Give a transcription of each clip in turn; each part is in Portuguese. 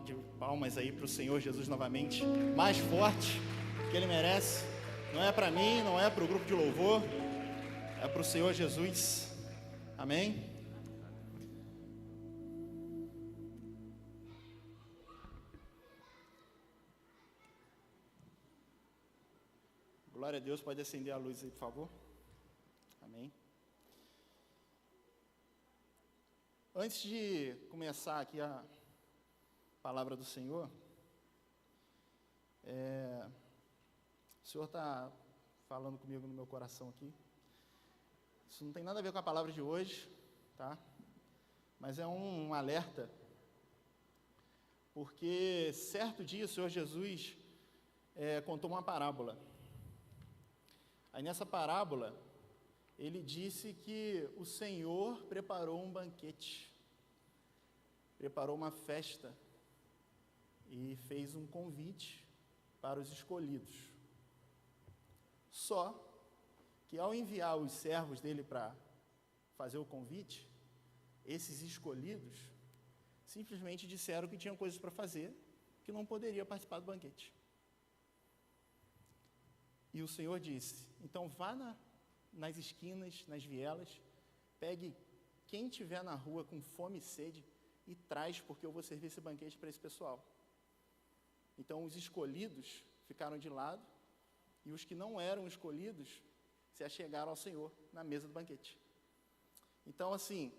de palmas aí para o Senhor Jesus novamente, mais forte, que Ele merece. Não é para mim, não é para o grupo de louvor, é para o Senhor Jesus. Amém? Glória a Deus, pode acender a luz aí, por favor. Amém. Antes de começar aqui a palavra do Senhor, o Senhor está falando comigo no meu coração aqui. Isso não tem nada a ver com a palavra de hoje, tá? Mas é um alerta, porque certo dia o Senhor Jesus contou uma parábola. Aí nessa parábola, ele disse que o Senhor preparou um banquete, preparou uma festa e fez um convite para os escolhidos. Só que ao enviar os servos dele para fazer o convite, esses escolhidos simplesmente disseram que tinham coisas para fazer, que não poderia participar do banquete. E o Senhor disse: então vá nas esquinas, nas vielas, pegue quem estiver na rua com fome e sede e traz, porque eu vou servir esse banquete para esse pessoal. Então os escolhidos ficaram de lado e os que não eram escolhidos se achegaram ao Senhor na mesa do banquete. Então, assim,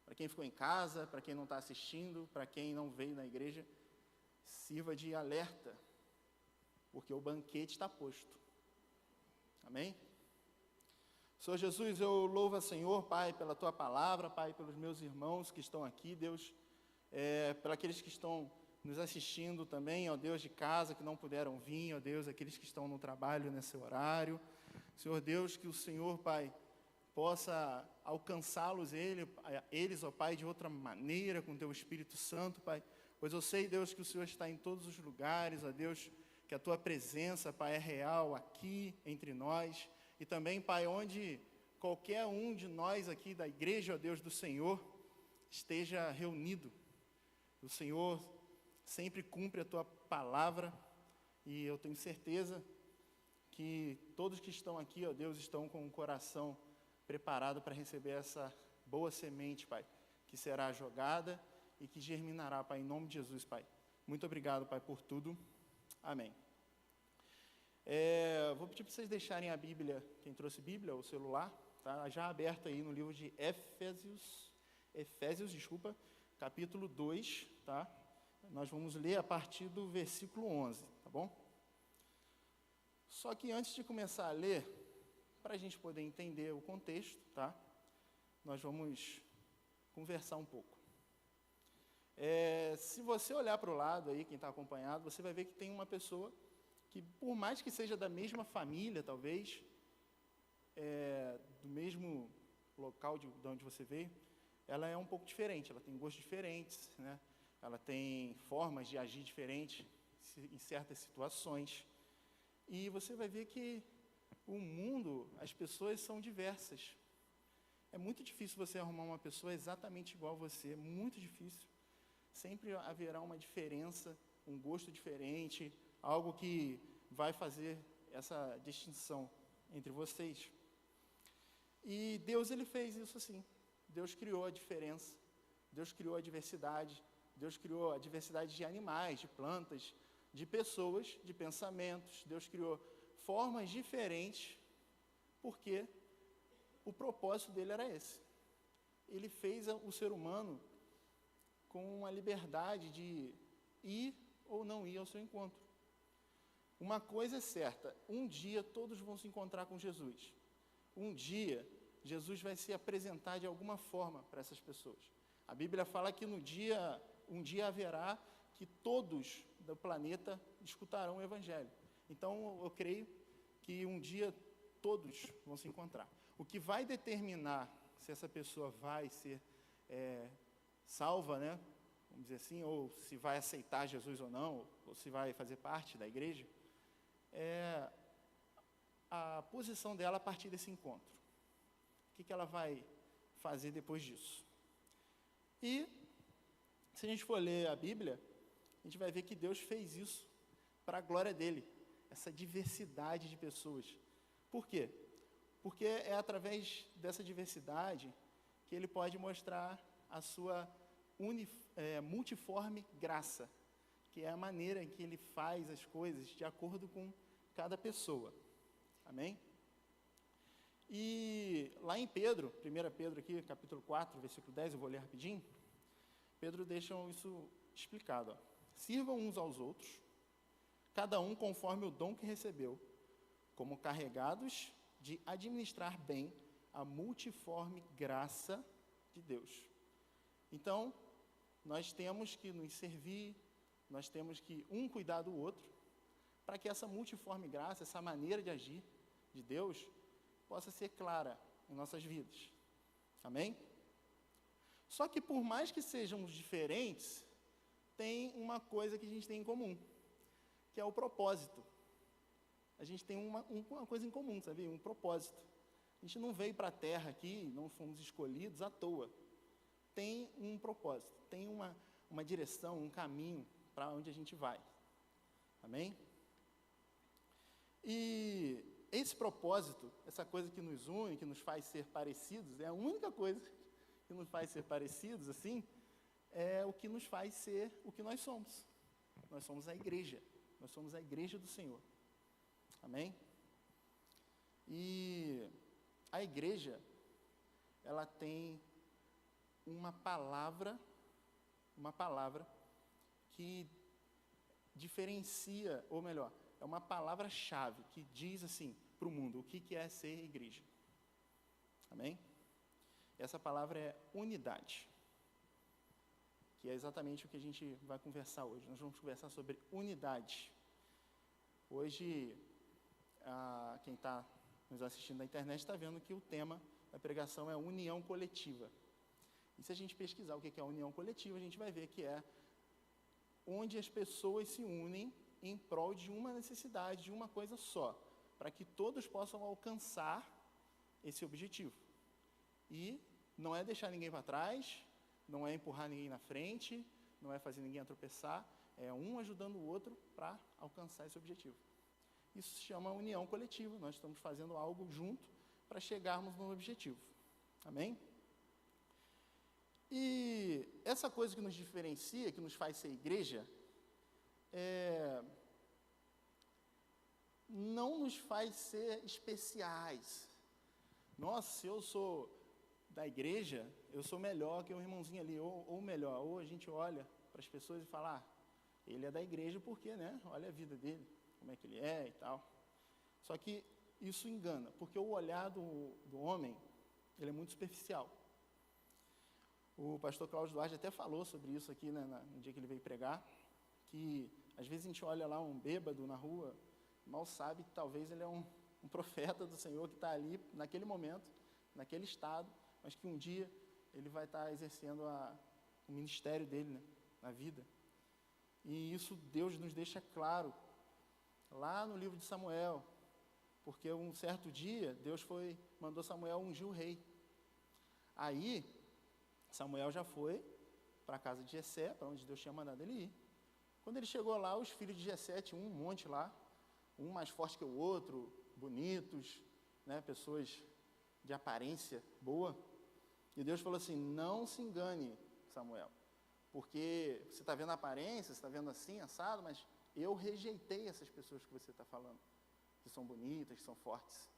para quem ficou em casa, para quem não está assistindo, para quem não veio na igreja, sirva de alerta, porque o banquete está posto. Amém? Senhor Jesus, eu louvo a Senhor, Pai, pela Tua palavra, Pai, pelos meus irmãos que estão aqui, Deus, por aqueles que estão nos assistindo também, ó Deus, de casa, que não puderam vir, ó Deus, aqueles que estão no trabalho nesse horário. Senhor Deus, que o Senhor, Pai, possa alcançá-los, eles, ó Pai, de outra maneira, com Teu Espírito Santo, Pai, pois eu sei, Deus, que o Senhor está em todos os lugares, ó Deus, que a Tua presença, Pai, é real aqui entre nós, e também, Pai, onde qualquer um de nós aqui da igreja, ó Deus, do Senhor, esteja reunido. O Senhor sempre cumpre a Tua palavra, e eu tenho certeza que todos que estão aqui, ó Deus, estão com o coração preparado para receber essa boa semente, Pai, que será jogada e que germinará, Pai, em nome de Jesus, Pai. Muito obrigado, Pai, por tudo. Amém. Vou pedir para vocês deixarem a Bíblia, quem trouxe Bíblia, o celular, tá? Já aberta aí no livro de Efésios, capítulo 2, tá? Nós vamos ler a partir do versículo 11, tá bom? Só que antes de começar a ler, para a gente poder entender o contexto, tá? Nós vamos conversar um pouco. Se você olhar para o lado aí, quem está acompanhado, você vai ver que tem uma pessoa que, por mais que seja da mesma família, talvez, do mesmo local de onde você veio, ela é um pouco diferente, ela tem gostos diferentes, né? Ela tem formas de agir diferentes em certas situações. E você vai ver que o mundo, as pessoas são diversas. É muito difícil você arrumar uma pessoa exatamente igual a você, muito difícil. Sempre haverá uma diferença, um gosto diferente, algo que vai fazer essa distinção entre vocês. E Deus, Ele fez isso assim. Deus criou a diferença, Deus criou a diversidade, Deus criou a diversidade de animais, de plantas, de pessoas, de pensamentos. Deus criou formas diferentes, porque o propósito dele era esse. Ele fez o ser humano com a liberdade de ir ou não ir ao seu encontro. Uma coisa é certa, um dia todos vão se encontrar com Jesus. Um dia, Jesus vai se apresentar de alguma forma para essas pessoas. A Bíblia fala que um dia haverá que todos do planeta escutarão o Evangelho. Então, eu creio que um dia todos vão se encontrar. O que vai determinar se essa pessoa vai ser salva, né? Vamos dizer assim, ou se vai aceitar Jesus ou não, ou se vai fazer parte da igreja, é a posição dela a partir desse encontro. O que ela vai fazer depois disso? E Se a gente for ler a Bíblia, a gente vai ver que Deus fez isso para a glória dele, essa diversidade de pessoas. Por quê? Porque é através dessa diversidade que ele pode mostrar a sua multiforme graça, que é a maneira em que ele faz as coisas de acordo com cada pessoa. Amém? E lá em Pedro, 1 Pedro aqui, capítulo 4, versículo 10, eu vou ler rapidinho, Pedro deixa isso explicado. Ó. Sirvam uns aos outros, cada um conforme o dom que recebeu, como carregados de administrar bem a multiforme graça de Deus. Então, nós temos que nos servir, nós temos que um cuidar do outro, para que essa multiforme graça, essa maneira de agir de Deus, possa ser clara em nossas vidas. Amém? Só que por mais que sejamos diferentes, tem uma coisa que a gente tem em comum, que é o propósito. A gente tem uma coisa em comum, sabe? Um propósito. A gente não veio para a Terra aqui, não fomos escolhidos à toa. Tem um propósito, tem uma direção, um caminho para onde a gente vai. Amém? E esse propósito, essa coisa que nos une, que nos faz ser parecidos, é a única coisa que nos faz ser parecidos, assim, é o que nos faz ser o que nós somos. Nós somos a igreja do Senhor. Amém? E a igreja, ela tem uma palavra que diferencia, ou melhor, é uma palavra-chave que diz assim para o mundo o que é ser igreja. Amém? Essa palavra é unidade, que é exatamente o que a gente vai conversar hoje. Nós vamos conversar sobre unidade. Hoje, quem está nos assistindo na internet está vendo que o tema da pregação é união coletiva. E se a gente pesquisar o que é a união coletiva, a gente vai ver que é onde as pessoas se unem em prol de uma necessidade, de uma coisa só, para que todos possam alcançar esse objetivo. E não é deixar ninguém para trás, não é empurrar ninguém na frente, não é fazer ninguém tropeçar, é um ajudando o outro para alcançar esse objetivo. Isso se chama união coletiva, nós estamos fazendo algo junto para chegarmos no objetivo. Amém? E essa coisa que nos diferencia, que nos faz ser igreja, não nos faz ser especiais. Nossa, se eu sou da igreja, eu sou melhor que o irmãozinho ali, ou melhor, ou a gente olha para as pessoas e fala, ele é da igreja porque, né, olha a vida dele, como é que ele é e tal. Só que isso engana, porque o olhar do homem, ele é muito superficial. O pastor Cláudio Duarte até falou sobre isso aqui, né, no dia que ele veio pregar, que às vezes a gente olha lá um bêbado na rua, mal sabe que talvez ele é um profeta do Senhor que está ali naquele momento, naquele estado, mas que um dia ele vai estar exercendo o ministério dele, né, na vida. E isso Deus nos deixa claro lá no livro de Samuel, porque um certo dia Deus mandou Samuel ungir o rei. Aí Samuel já foi para a casa de Jessé, para onde Deus tinha mandado ele ir. Quando ele chegou lá, os filhos de Jessé tinham um monte lá, um mais forte que o outro, bonitos, né, pessoas de aparência boa. E Deus falou assim, não se engane, Samuel, porque você está vendo a aparência, você está vendo assim, assado, mas eu rejeitei essas pessoas que você está falando, que são bonitas, que são fortes.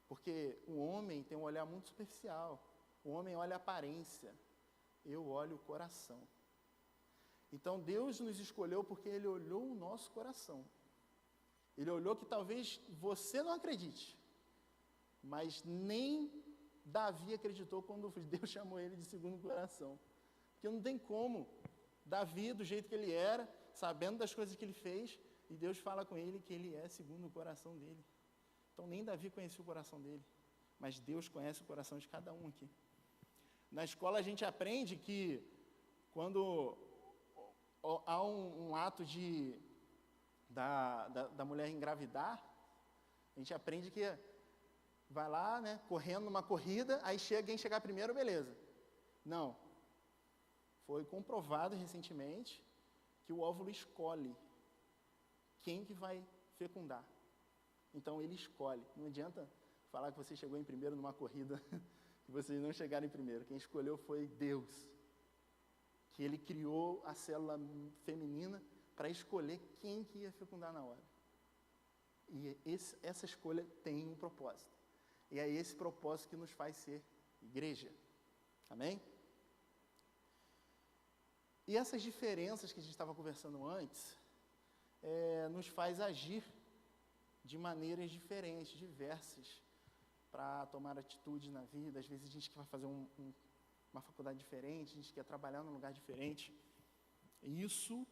Porque o homem tem um olhar muito superficial, o homem olha a aparência, eu olho o coração. Então Deus nos escolheu porque Ele olhou o nosso coração. Ele olhou que talvez você não acredite, mas nem Davi acreditou quando Deus chamou ele de segundo coração. Porque não tem como. Davi, do jeito que ele era, sabendo das coisas que ele fez, e Deus fala com ele que ele é segundo o coração dele. Então nem Davi conhecia o coração dele, mas Deus conhece o coração de cada um aqui. Na escola a gente aprende que quando há um ato da mulher engravidar, a gente aprende que vai lá, né, correndo numa corrida, aí quem chegar primeiro, beleza. Não. Foi comprovado recentemente que o óvulo escolhe quem que vai fecundar. Então, ele escolhe. Não adianta falar que você chegou em primeiro numa corrida e vocês não chegaram em primeiro. Quem escolheu foi Deus. Que ele criou a célula feminina para escolher quem que ia fecundar na hora. E essa escolha tem um propósito. E é esse propósito que nos faz ser igreja. Amém? E essas diferenças que a gente estava conversando antes, nos faz agir de maneiras diferentes, diversas, para tomar atitude na vida. Às vezes a gente quer fazer uma faculdade diferente, a gente quer trabalhar num lugar diferente. E isso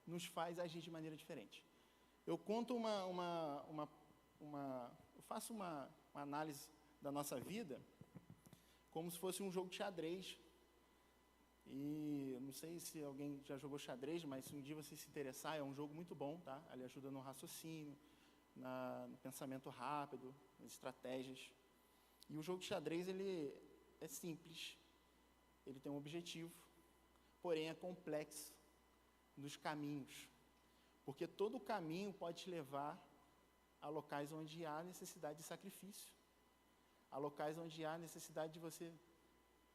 nos faz agir de maneira diferente. Eu conto eu faço uma análise da nossa vida como se fosse um jogo de xadrez. E não sei se alguém já jogou xadrez, mas se um dia você se interessar, é um jogo muito bom, tá? Ele ajuda no raciocínio, no pensamento rápido, nas estratégias. E o jogo de xadrez, ele é simples, ele tem um objetivo, porém é complexo nos caminhos, porque todo caminho pode te levar a locais onde há necessidade de sacrifício, a locais onde há necessidade de você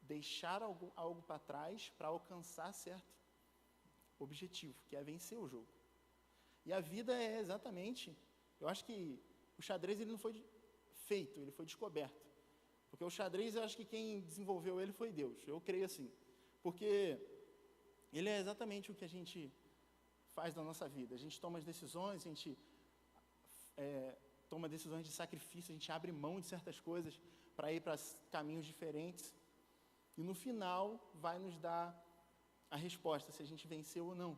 deixar algo para trás para alcançar certo objetivo, que é vencer o jogo. E a vida é exatamente, eu acho que o xadrez ele não foi feito, ele foi descoberto. Porque o xadrez, eu acho que quem desenvolveu ele foi Deus, eu creio assim. Porque ele é exatamente o que a gente faz na nossa vida. A gente toma as decisões, a gente toma decisões de sacrifício, a gente abre mão de certas coisas para ir para caminhos diferentes. E no final vai nos dar a resposta, se a gente venceu ou não.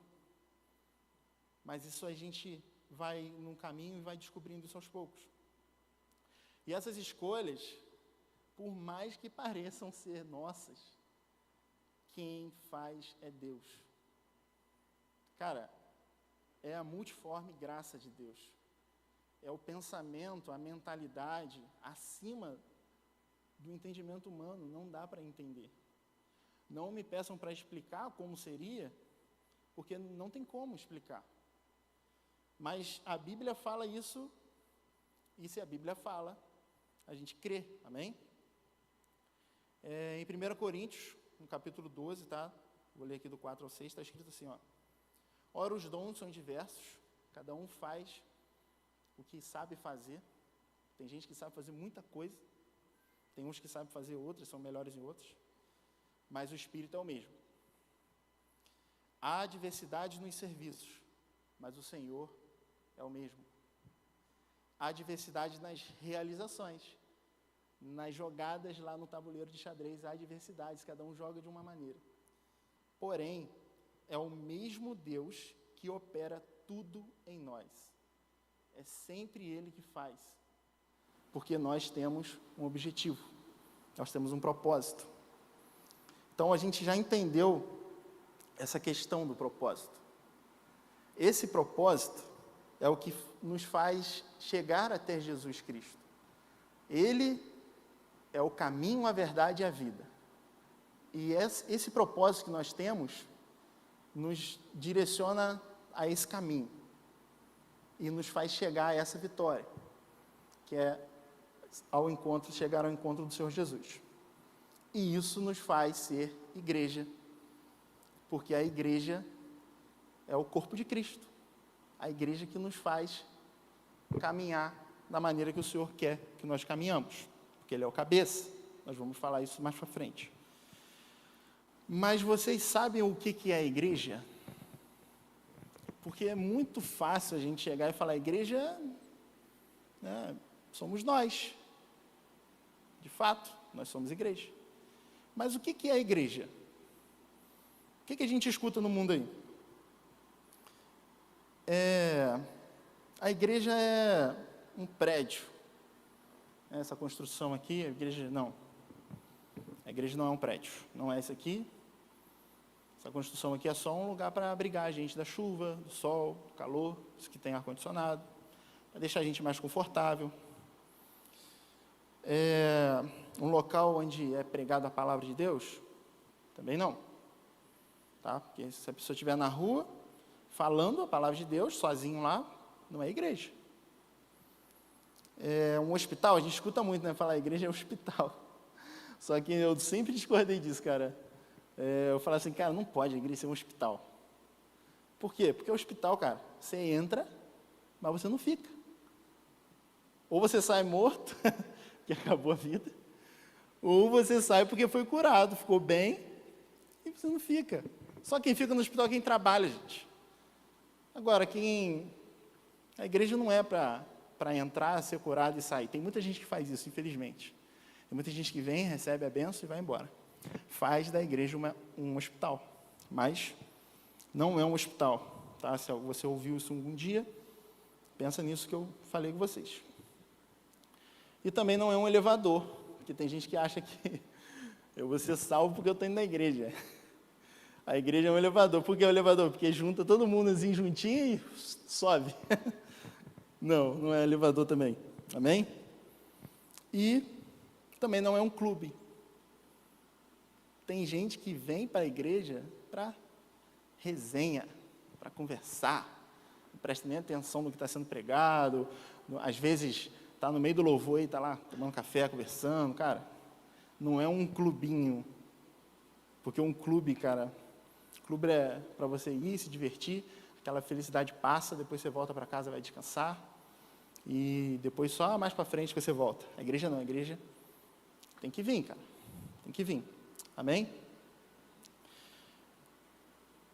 Mas isso a gente vai num caminho e vai descobrindo isso aos poucos. E essas escolhas, por mais que pareçam ser nossas, quem faz é Deus. Cara, é a multiforme graça de Deus. É o pensamento, a mentalidade acima do entendimento humano, não dá para entender. Não me peçam para explicar como seria, porque não tem como explicar. Mas a Bíblia fala isso, e se a Bíblia fala, a gente crê, amém? Em 1 Coríntios, no capítulo 12, tá? Vou ler aqui do 4 ao 6, está escrito assim, ó. Ora, os dons são diversos, cada um faz o que sabe fazer. Tem gente que sabe fazer muita coisa, tem uns que sabem fazer outras, são melhores em outras, mas o Espírito é o mesmo. Há diversidade nos serviços, mas o Senhor é o mesmo. Há diversidade nas realizações, nas jogadas lá no tabuleiro de xadrez, há diversidades, cada um joga de uma maneira. Porém, é o mesmo Deus que opera tudo em nós. É sempre Ele que faz. Porque nós temos um objetivo, nós temos um propósito. Então, a gente já entendeu essa questão do propósito. Esse propósito é o que nos faz chegar até Jesus Cristo. Ele é o caminho, a verdade e a vida. E esse propósito que nós temos nos direciona a esse caminho e nos faz chegar a essa vitória, que é chegar ao encontro do Senhor Jesus. E isso nos faz ser igreja, porque a igreja é o corpo de Cristo, a igreja que nos faz caminhar da maneira que o Senhor quer que nós caminhamos, porque Ele é o cabeça. Nós vamos falar isso mais para frente. Mas vocês sabem o que é a igreja? Porque é muito fácil a gente chegar e falar, igreja, né, somos nós. De fato, nós somos igreja. Mas o que é a igreja? O que a gente escuta no mundo aí? A igreja é um prédio. Essa construção aqui, a igreja não. A igreja não é um prédio, não é esse aqui. Essa construção aqui é só um lugar para abrigar a gente da chuva, do sol, do calor, os que tem ar-condicionado, para deixar a gente mais confortável. É um local onde é pregada a palavra de Deus? Também não. Tá? Porque se a pessoa estiver na rua, falando a palavra de Deus, sozinho lá, não é igreja. É um hospital, a gente escuta muito, né? Falar igreja é hospital. Só que eu sempre discordei disso, cara. Eu falo assim, cara, não pode a igreja ser um hospital. Por quê? Porque o hospital, cara, você entra, mas você não fica. Ou você sai morto, que acabou a vida, ou você sai porque foi curado, ficou bem, e você não fica. Só quem fica no hospital é quem trabalha, gente. Agora, a igreja não é para entrar, ser curado e sair. Tem muita gente que faz isso, infelizmente. Tem muita gente que vem, recebe a bênção e vai embora. Faz da igreja um hospital, mas não é um hospital. Tá? Se você ouviu isso algum dia, pensa nisso que eu falei com vocês. E também não é um elevador, porque tem gente que acha que eu vou ser salvo porque eu estou indo na igreja. A igreja é um elevador. Por que é um elevador? Porque junta todo mundo assim juntinho e sobe. Não, não é elevador também. Amém? E também não é um clube. Tem gente que vem para a igreja para resenha, para conversar. Não presta nem atenção no que está sendo pregado. Às vezes está no meio do louvor e está lá tomando café, conversando. Cara, não é um clubinho. Porque um clube, cara, clube é para você ir, se divertir, aquela felicidade passa, depois você volta para casa, vai descansar, e depois só mais para frente que você volta. A igreja não, a igreja tem que vir, cara, tem que vir. Amém?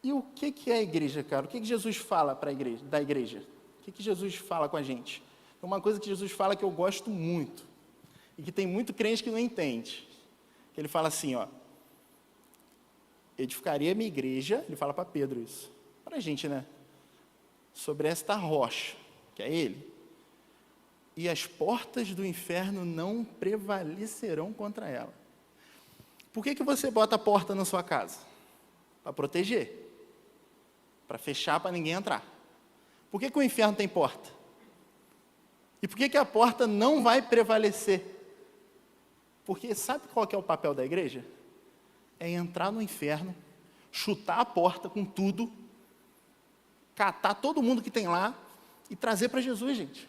E o que é a igreja, cara? O que Jesus fala para a igreja, da igreja? O que Jesus fala com a gente? É uma coisa que Jesus fala que eu gosto muito, e que tem muito crente que não entende. Que ele fala assim, ó, edificaria a minha igreja, ele fala para Pedro isso, para a gente, né? Sobre esta rocha, que é ele, e as portas do inferno não prevalecerão contra ela. Por que você bota a porta na sua casa? Para proteger, para fechar, para ninguém entrar. Por que o inferno tem porta? E por que a porta não vai prevalecer? Porque sabe qual que é o papel da igreja? É entrar no inferno, chutar a porta com tudo, catar todo mundo que tem lá e trazer para Jesus, gente.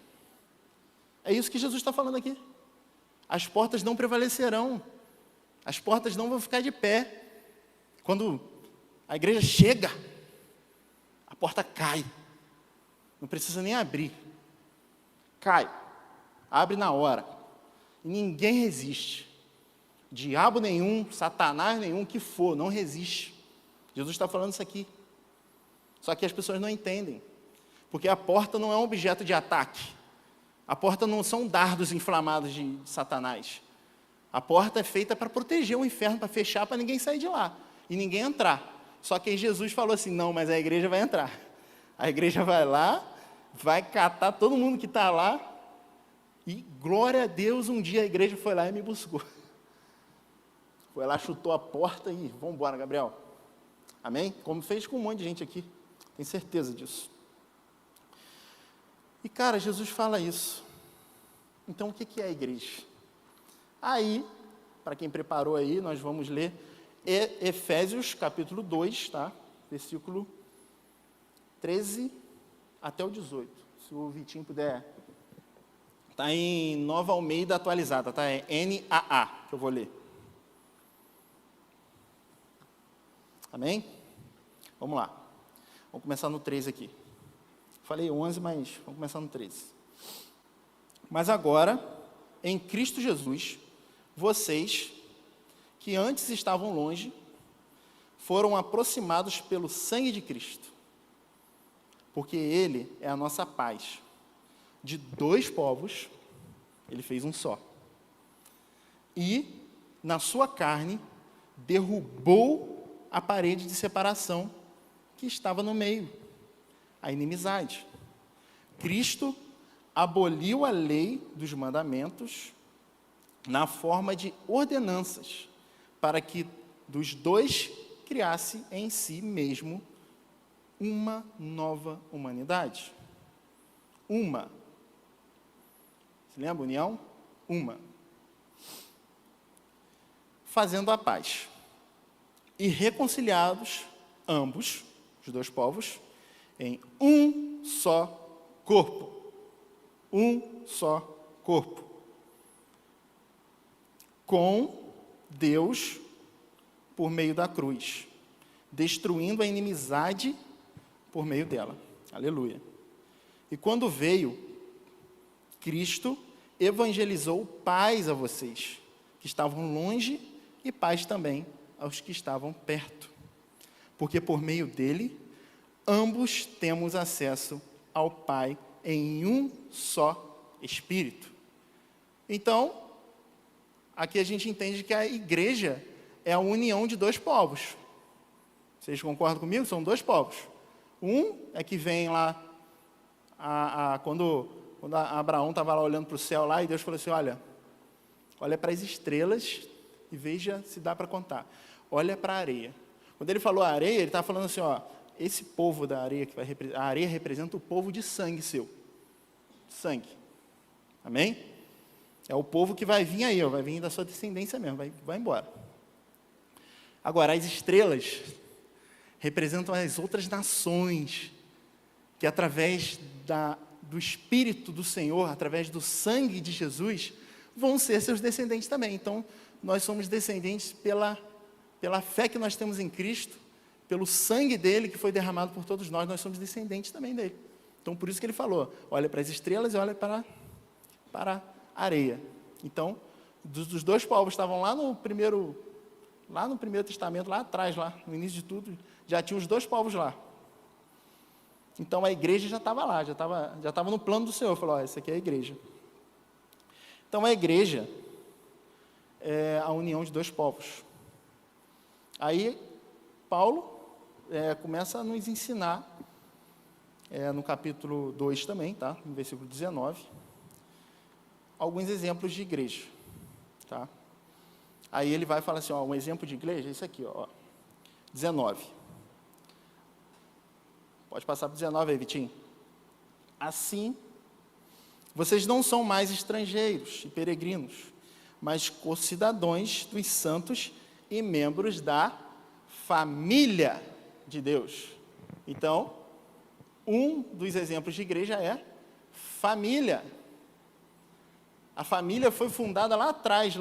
É isso que Jesus está falando aqui. As portas não prevalecerão. As portas não vão ficar de pé. Quando a igreja chega, a porta cai. Não precisa nem abrir. Cai. Abre na hora. E ninguém resiste. Diabo nenhum, Satanás nenhum, que for, não resiste. Jesus está falando isso aqui. Só que as pessoas não entendem. Porque a porta não é um objeto de ataque. A porta não são dardos inflamados de Satanás. A porta é feita para proteger o inferno, para fechar, para ninguém sair de lá. E ninguém entrar. Só que aí Jesus falou assim, não, mas a igreja vai entrar. A igreja vai lá, vai catar todo mundo que está lá. E glória a Deus, um dia a igreja foi lá e me buscou. Foi lá, chutou a porta e vamos embora, Gabriel. Amém? Como fez com um monte de gente aqui. Tenho certeza disso. E, cara, Jesus fala isso. Então, o que é a igreja? Aí, para quem preparou aí, nós vamos ler Efésios, capítulo 2, tá? Versículo 13 até o 18. Se o Vitinho puder. Está em Nova Almeida atualizada, tá? É NAA, que eu vou ler. Amém? Vamos lá. Vamos começar no 13 aqui. Falei 11, mas vamos começar no 13. Mas agora, em Cristo Jesus, vocês, que antes estavam longe, foram aproximados pelo sangue de Cristo. Porque Ele é a nossa paz. De dois povos, Ele fez um só. E, na sua carne, derrubou a parede de separação que estava no meio, a inimizade. Cristo aboliu a lei dos mandamentos na forma de ordenanças, para que dos dois criasse em si mesmo uma nova humanidade. Uma. Você lembra? União? Uma. Fazendo a paz. e reconciliados, ambos, os dois povos, em um só corpo. Um só corpo. Com Deus por meio da cruz, destruindo a inimizade por meio dela. Aleluia. E quando veio, Cristo evangelizou paz a vocês, que estavam longe, e paz também aos que estavam perto. Porque por meio dele, ambos temos acesso ao Pai em um só Espírito. Então, aqui a gente entende que a igreja é a união de dois povos. Vocês concordam comigo? São dois povos. Um é que vem lá, quando Abraão estava lá olhando para o céu lá, e Deus falou assim, olha para as estrelas e veja se dá para contar. Olha para a areia. Quando ele falou areia, ele estava falando assim, esse povo da areia, a areia representa o povo de sangue seu. Sangue. Amém? É o povo que vai vir aí, vai vir da sua descendência mesmo, vai embora. Agora, as estrelas representam as outras nações, que através do Espírito do Senhor, através do sangue de Jesus, vão ser seus descendentes também. Então, nós somos descendentes pela fé que nós temos em Cristo, pelo sangue dele que foi derramado por todos nós somos descendentes também dele. Então, por isso que ele falou, olha para as estrelas e olha para a areia. Então, dos dois povos estavam lá no primeiro Testamento, lá atrás, lá no início de tudo, já tinha os dois povos lá. Então, a igreja já estava lá, já estava no plano do Senhor. Falou, essa aqui é a igreja. Então, a igreja é a união de dois povos. Aí, Paulo começa a nos ensinar, no capítulo 2 também, tá? No versículo 19, alguns exemplos de igreja, tá? Aí ele vai falar assim, um exemplo de igreja é isso aqui, 19. Pode passar para 19 aí, Vitinho. Assim, vocês não são mais estrangeiros e peregrinos, mas co-cidadãos dos santos e membros da família de Deus. Então, um dos exemplos de igreja é família. A família foi fundada lá atrás,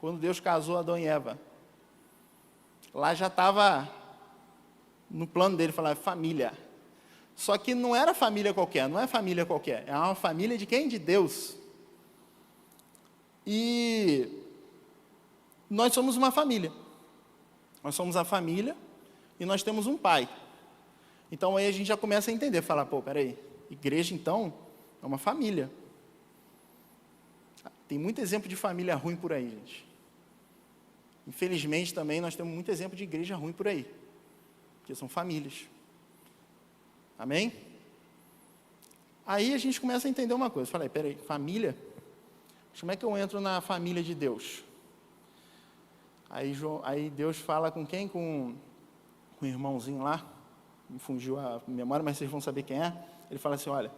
quando Deus casou Adão e Eva. Lá já estava no plano dele falar família. Só que não era família qualquer, não é família qualquer. É uma família de quem? De Deus. E nós somos uma família. Nós somos a família e nós temos um pai. Então aí a gente já começa a entender, falar, peraí, igreja então é uma família. Tem muito exemplo de família ruim por aí, gente. Infelizmente também nós temos muito exemplo de igreja ruim por aí. Porque são famílias. Amém? Aí a gente começa a entender uma coisa. Falei, peraí, família? Como é que eu entro na família de Deus? Aí Deus fala com quem? Com o irmãozinho lá. Me fungiu a memória, mas vocês vão saber quem é. Ele fala assim, olha,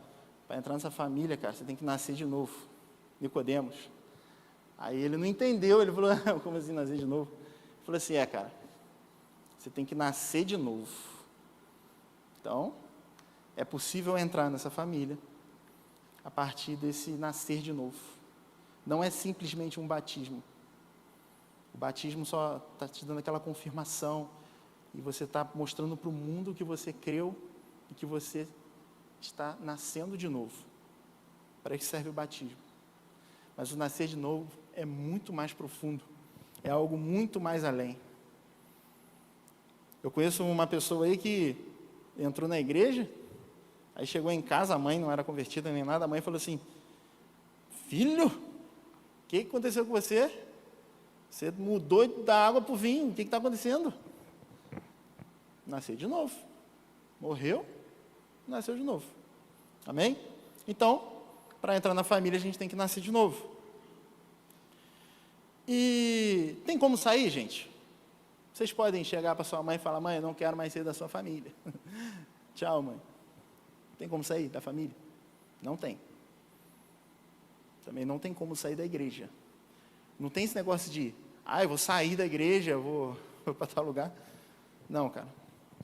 para entrar nessa família, cara, você tem que nascer de novo. Nicodemos. Aí ele não entendeu, ele falou, como assim nascer de novo? Ele falou assim, cara, você tem que nascer de novo. Então, é possível entrar nessa família a partir desse nascer de novo. Não é simplesmente um batismo. O batismo só está te dando aquela confirmação e você está mostrando para o mundo que você creu e que você está nascendo de novo. Para isso serve o batismo. Mas o nascer de novo é muito mais profundo. É algo muito mais além. Eu conheço uma pessoa aí que entrou na igreja, aí chegou em casa, a mãe não era convertida nem nada, a mãe falou assim, filho, o que aconteceu com você? Você mudou da água para o vinho, o que está acontecendo? Nasceu de novo. Morreu, nasceu de novo. Amém? Então, para entrar na família, a gente tem que nascer de novo. E tem como sair, gente? Vocês podem chegar para sua mãe e falar, mãe, eu não quero mais ser da sua família. Tchau, mãe. Tem como sair da família? Não tem. Também não tem como sair da igreja. Não tem esse negócio de, eu vou sair da igreja, vou vou para tal lugar. Não, cara.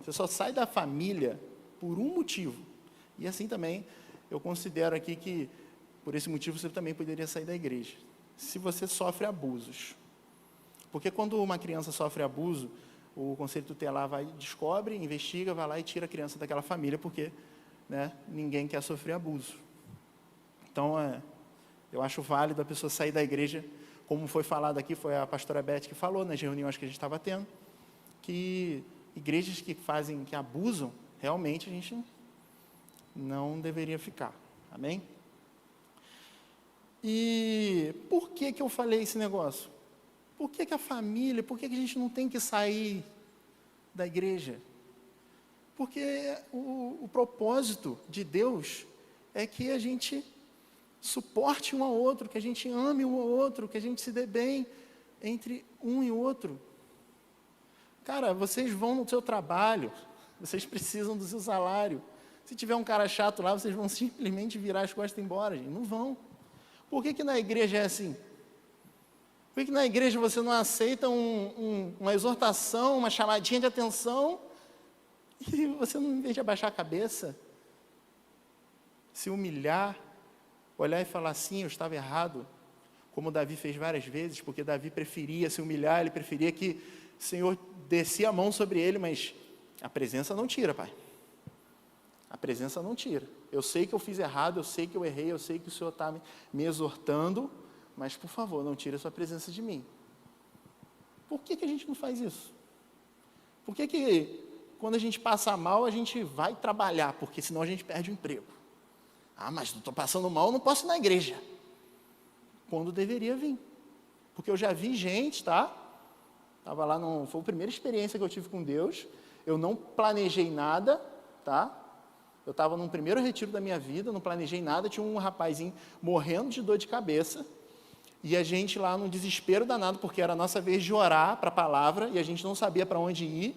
Você só sai da família por um motivo. E assim também, eu considero aqui que, por esse motivo, você também poderia sair da igreja. Se você sofre abusos. Porque quando uma criança sofre abuso, o conselho tutelar descobre, investiga, vai lá e tira a criança daquela família, porque, né, ninguém quer sofrer abuso. Então, eu acho válido a pessoa sair da igreja, como foi falado aqui, foi a pastora Beth que falou nas reuniões que a gente estava tendo, que igrejas que abusam, realmente a gente não deveria ficar. Amém? E por que eu falei esse negócio? Por que a família, por que a gente não tem que sair da igreja? Porque o propósito de Deus é que a gente suporte um ao outro, que a gente ame um ao outro, que a gente se dê bem entre um e outro. Cara, vocês vão no seu trabalho, vocês precisam do seu salário. Se tiver um cara chato lá, vocês vão simplesmente virar as costas e ir embora, gente. Não vão. Por que na igreja é assim? Por que na igreja você não aceita uma exortação, uma chamadinha de atenção, e você não, em vez de abaixar a cabeça, se humilhar, olhar e falar assim, eu estava errado, como Davi fez várias vezes, porque Davi preferia se humilhar, ele preferia que o Senhor descia a mão sobre ele, mas a presença não tira, pai. A presença não tira. Eu sei que eu fiz errado, eu sei que eu errei, eu sei que o Senhor está me exortando, mas, por favor, não tire a sua presença de mim. Por que a gente não faz isso? Por que quando a gente passa mal, a gente vai trabalhar? Porque senão a gente perde o emprego. Ah, mas não estou passando mal, não posso ir na igreja. Quando deveria vir. Porque eu já vi gente, tá? Estava lá, foi a primeira experiência que eu tive com Deus. Eu não planejei nada, tá? Eu estava num primeiro retiro da minha vida, não planejei nada. Tinha um rapazinho morrendo de dor de cabeça. E a gente lá no desespero danado, porque era a nossa vez de orar para a palavra, e a gente não sabia para onde ir.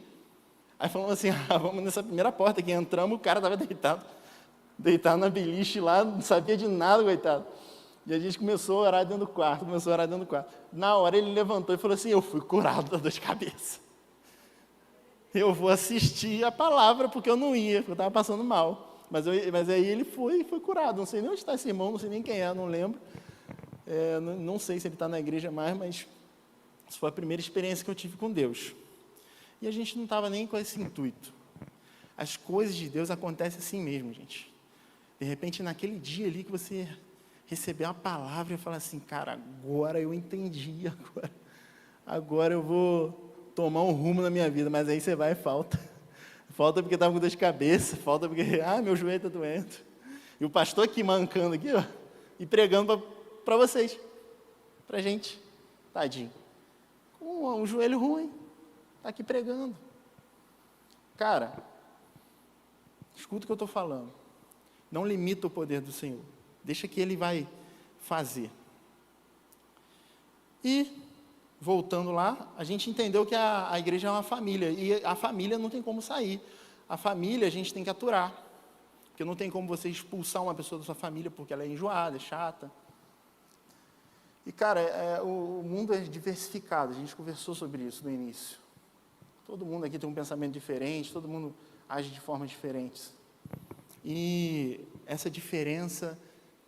Aí falamos assim, vamos nessa primeira porta que entramos, o cara estava deitado na beliche lá, não sabia de nada, coitado. E a gente começou a orar dentro do quarto, Na hora ele levantou e falou assim, eu fui curado da dor de cabeça. Eu vou assistir a palavra, porque eu não ia, porque eu estava passando mal. Mas aí ele foi curado, não sei nem onde está esse irmão, não sei nem quem é, não lembro. Não sei se ele está na igreja mais, mas isso foi a primeira experiência que eu tive com Deus. E a gente não estava nem com esse intuito. As coisas de Deus acontecem assim mesmo, gente. De repente, naquele dia ali que você recebeu a palavra e fala assim, cara, agora eu entendi, agora eu vou tomar um rumo na minha vida, mas aí você vai e falta. Falta porque estava com dor de cabeça, falta porque, meu joelho está doendo. E o pastor aqui mancando aqui, ó, e pregando para vocês, para a gente, tadinho. Com um joelho ruim, está aqui pregando. Cara, escuta o que eu estou falando. Não limita o poder do Senhor. Deixa que Ele vai fazer. E, voltando lá, a gente entendeu que a igreja é uma família. E a família não tem como sair. A família a gente tem que aturar. Porque não tem como você expulsar uma pessoa da sua família porque ela é enjoada, é chata. E, cara, o mundo é diversificado. A gente conversou sobre isso no início. Todo mundo aqui tem um pensamento diferente, todo mundo age de formas diferentes. E essa diferença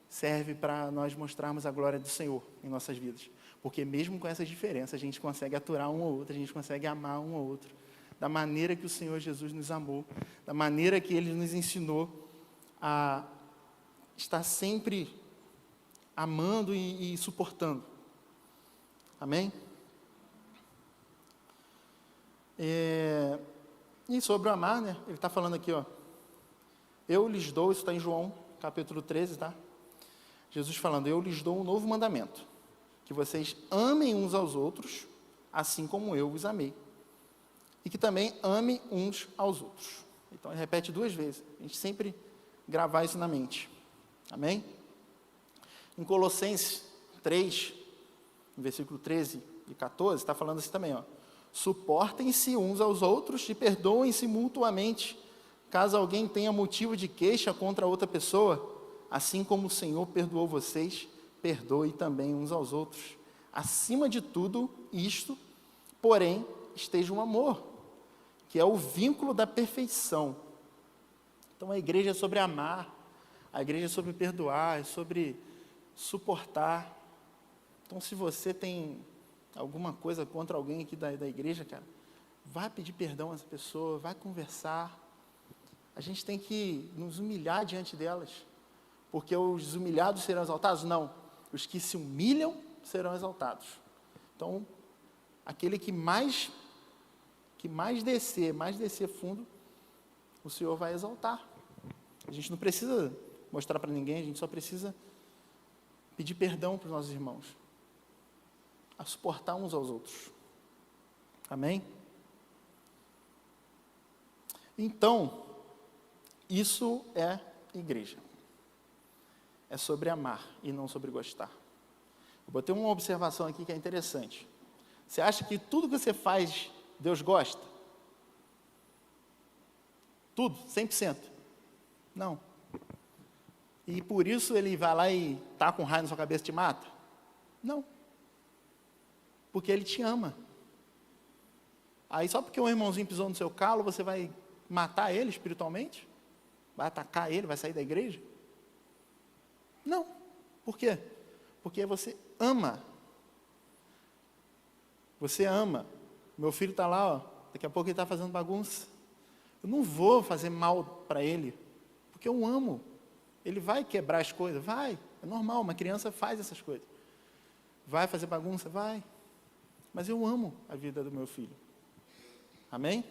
serve para nós mostrarmos a glória do Senhor em nossas vidas. Porque mesmo com essas diferenças, a gente consegue aturar um ao outro, a gente consegue amar um ao outro. Da maneira que o Senhor Jesus nos amou, da maneira que Ele nos ensinou a estar sempre amando e suportando. Amém? E sobre o amar, né? Ele está falando aqui, ó. Eu lhes dou, isso está em João, capítulo 13, tá? Jesus falando, eu lhes dou um novo mandamento, que vocês amem uns aos outros, assim como eu os amei. E que também amem uns aos outros. Então, ele repete 2 vezes. A gente sempre gravar isso na mente. Amém? Em Colossenses 3, no versículo 13 e 14, está falando assim também, ó. Suportem-se uns aos outros e perdoem-se mutuamente, caso alguém tenha motivo de queixa contra outra pessoa, assim como o Senhor perdoou vocês, perdoe também uns aos outros. Acima de tudo isto, porém, esteja um amor, que é o vínculo da perfeição. Então a igreja é sobre amar, a igreja é sobre perdoar, é sobre suportar. Então se você tem alguma coisa contra alguém aqui da igreja, cara, vai pedir perdão a essa pessoa, vai conversar. A gente tem que nos humilhar diante delas, porque os humilhados serão exaltados? Não, os que se humilham serão exaltados. Então, aquele que mais descer fundo, o Senhor vai exaltar. A gente não precisa mostrar para ninguém, a gente só precisa pedir perdão para os nossos irmãos, a suportar uns aos outros. Amém? Então, isso é igreja. É sobre amar e não sobre gostar. Eu botei uma observação aqui que é interessante. Você acha que tudo que você faz, Deus gosta? Tudo, 100%? Não. E por isso ele vai lá e tá com raio na sua cabeça e te mata? Não. Porque ele te ama. Aí só porque um irmãozinho pisou no seu calo, você vai matar ele espiritualmente? Vai atacar ele, vai sair da igreja? Não. Por quê? Porque você ama. Você ama. Meu filho está lá, ó, daqui a pouco ele está fazendo bagunça. Eu não vou fazer mal para ele, porque eu amo. Ele vai quebrar as coisas? Vai. É normal, uma criança faz essas coisas. Vai fazer bagunça? Vai. Mas eu amo a vida do meu filho. Amém?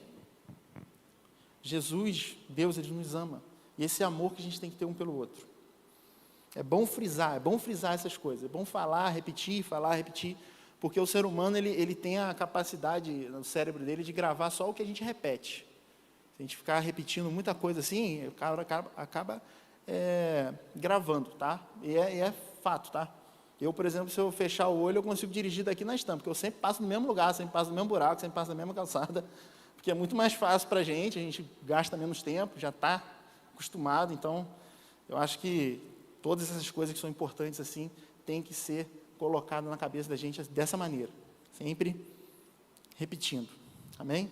Jesus, Deus, Ele nos ama. E esse amor que a gente tem que ter um pelo outro. É bom frisar essas coisas. É bom falar, repetir, porque o ser humano, ele tem a capacidade no cérebro dele de gravar só o que a gente repete. Se a gente ficar repetindo muita coisa assim, o cara acaba gravando, tá? E é fato, tá? Eu, por exemplo, se eu fechar o olho, eu consigo dirigir daqui na estampa, porque eu sempre passo no mesmo lugar, sempre passo no mesmo buraco, sempre passo na mesma calçada, porque é muito mais fácil para a gente gasta menos tempo, já está acostumado. Então, eu acho que todas essas coisas que são importantes assim, tem que ser colocado na cabeça da gente dessa maneira, sempre repetindo. Amém?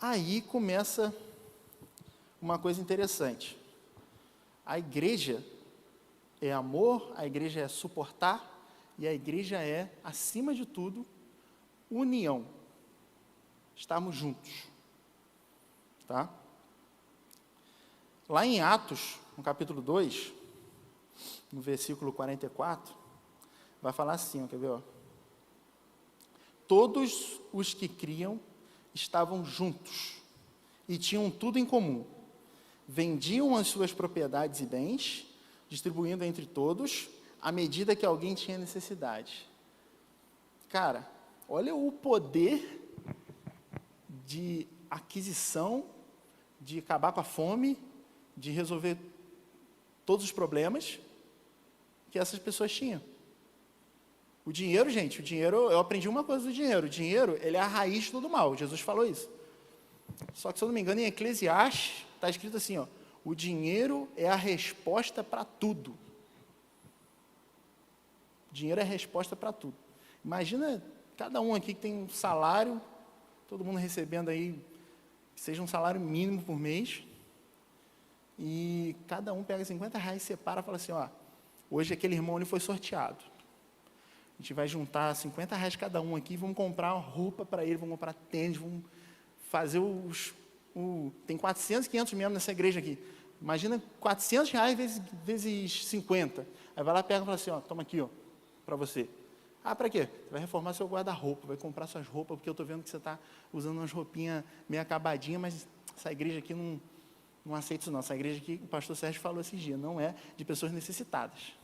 Aí começa uma coisa interessante. A igreja é amor, a igreja é suportar, e a igreja é, acima de tudo, união. Estarmos juntos. Tá? Lá em Atos, no capítulo 2, no versículo 44, vai falar assim, ó, quer ver? Ó? Todos os que criam estavam juntos e tinham tudo em comum. Vendiam as suas propriedades e bens, distribuindo entre todos, à medida que alguém tinha necessidade. Cara, olha o poder de aquisição, de acabar com a fome, de resolver todos os problemas que essas pessoas tinham. O dinheiro, gente, eu aprendi uma coisa do dinheiro. O dinheiro, ele é a raiz de todo mal. Jesus falou isso. Só que, se eu não me engano, em Eclesiastes, está escrito assim, ó, o dinheiro é a resposta para tudo. O dinheiro é a resposta para tudo. Imagina cada um aqui que tem um salário, todo mundo recebendo aí, que seja um salário mínimo por mês, e cada um pega R$50, separa e fala assim, ó, hoje aquele irmão ali foi sorteado. A gente vai juntar R$50 cada um aqui, vamos comprar uma roupa para ele, vamos comprar tênis, vamos fazer tem 400, 500 membros nessa igreja aqui. Imagina R$400 vezes 50. Aí vai lá, pega e fala assim, ó, toma aqui, ó, para você. Ah, para quê? Você vai reformar seu guarda-roupa, vai comprar suas roupas, porque eu estou vendo que você está usando umas roupinhas meio acabadinhas, mas essa igreja aqui não aceita isso não. Essa igreja aqui, o pastor Sérgio falou esses dias, não é de pessoas necessitadas.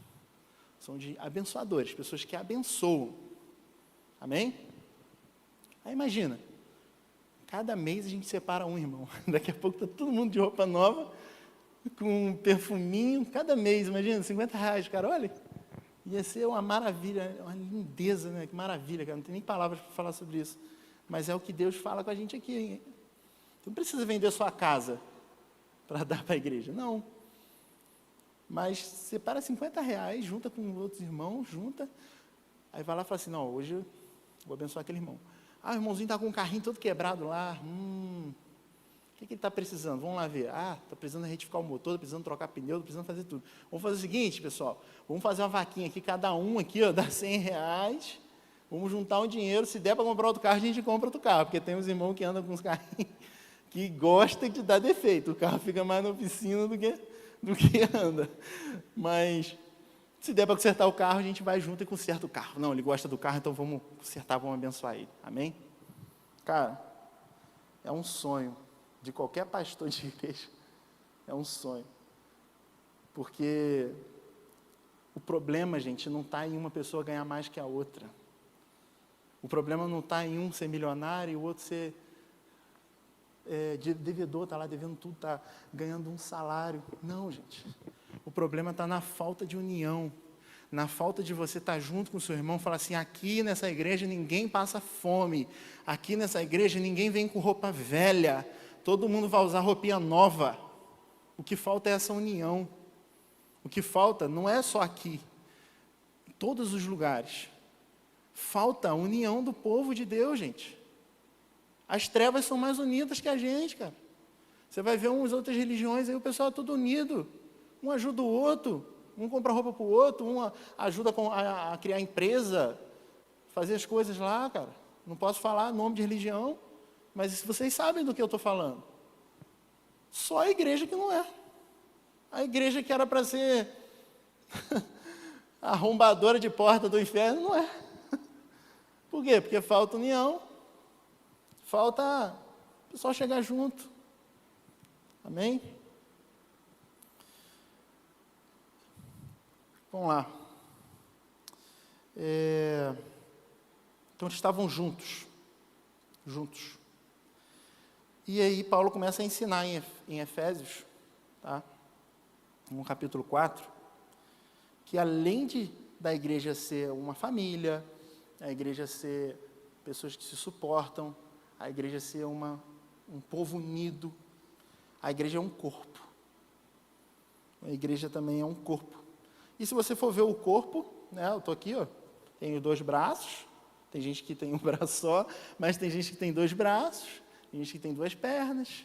São de abençoadores, pessoas que abençoam. Amém? Aí imagina, cada mês a gente separa um irmão. Daqui a pouco está todo mundo de roupa nova, com um perfuminho, cada mês, imagina, R$50, cara, olha. Ia ser uma maravilha, uma lindeza, né? Que maravilha, cara, não tem nem palavras para falar sobre isso. Mas é o que Deus fala com a gente aqui. Hein? Você não precisa vender sua casa para dar para a igreja, não. Mas separa R$50, junta com outros irmãos, junta. Aí vai lá e fala assim, não, hoje Vou abençoar aquele irmão. Ah, o irmãozinho está com um carrinho todo quebrado lá. O que ele está precisando? Vamos lá ver. Ah, está precisando retificar o motor, está precisando trocar pneu, está precisando fazer tudo. Vamos fazer o seguinte, pessoal. Vamos fazer uma vaquinha aqui, cada um aqui, ó, dá R$100. Vamos juntar um dinheiro. Se der para comprar outro carro, a gente compra outro carro. Porque tem uns irmãos que andam com uns carrinhos que gostam de dar defeito. O carro fica mais na oficina do que anda. Mas se der para consertar o carro, a gente vai junto e conserta o carro. Não, ele gosta do carro, então vamos consertar, vamos abençoar ele. Amém? Cara, é um sonho de qualquer pastor de igreja. É um sonho. Porque o problema, gente, não está em uma pessoa ganhar mais que a outra. O problema não está em um ser milionário e o outro ser devedor, está lá devendo tudo, está ganhando um salário. Não, gente. O problema está na falta de união, na falta de você estar junto com o seu irmão e falar assim, aqui nessa igreja ninguém passa fome, aqui nessa igreja ninguém vem com roupa velha, todo mundo vai usar roupinha nova. O que falta é essa união. O que falta não é só aqui, em todos os lugares. Falta a união do povo de Deus, gente. As trevas são mais unidas que a gente, cara. Você vai ver umas outras religiões, aí o pessoal é tudo unido. Um ajuda o outro, um compra roupa para o outro, um ajuda a criar empresa, fazer as coisas lá, cara. Não posso falar nome de religião, mas vocês sabem do que eu estou falando. Só a igreja que não é. A igreja que era para ser arrombadora de porta do inferno, não é. Por quê? Porque falta união, falta o pessoal chegar junto. Amém? Vamos lá. Então, eles estavam juntos. E aí, Paulo começa a ensinar em Efésios, tá? No capítulo 4, que além da igreja ser uma família, a igreja ser pessoas que se suportam, a igreja ser um povo unido, a igreja é um corpo. A igreja também é um corpo. E se você for ver o corpo, né, eu estou aqui, ó, tenho 2 braços, tem gente que tem um braço só, mas tem gente que tem 2 braços, tem gente que tem 2 pernas.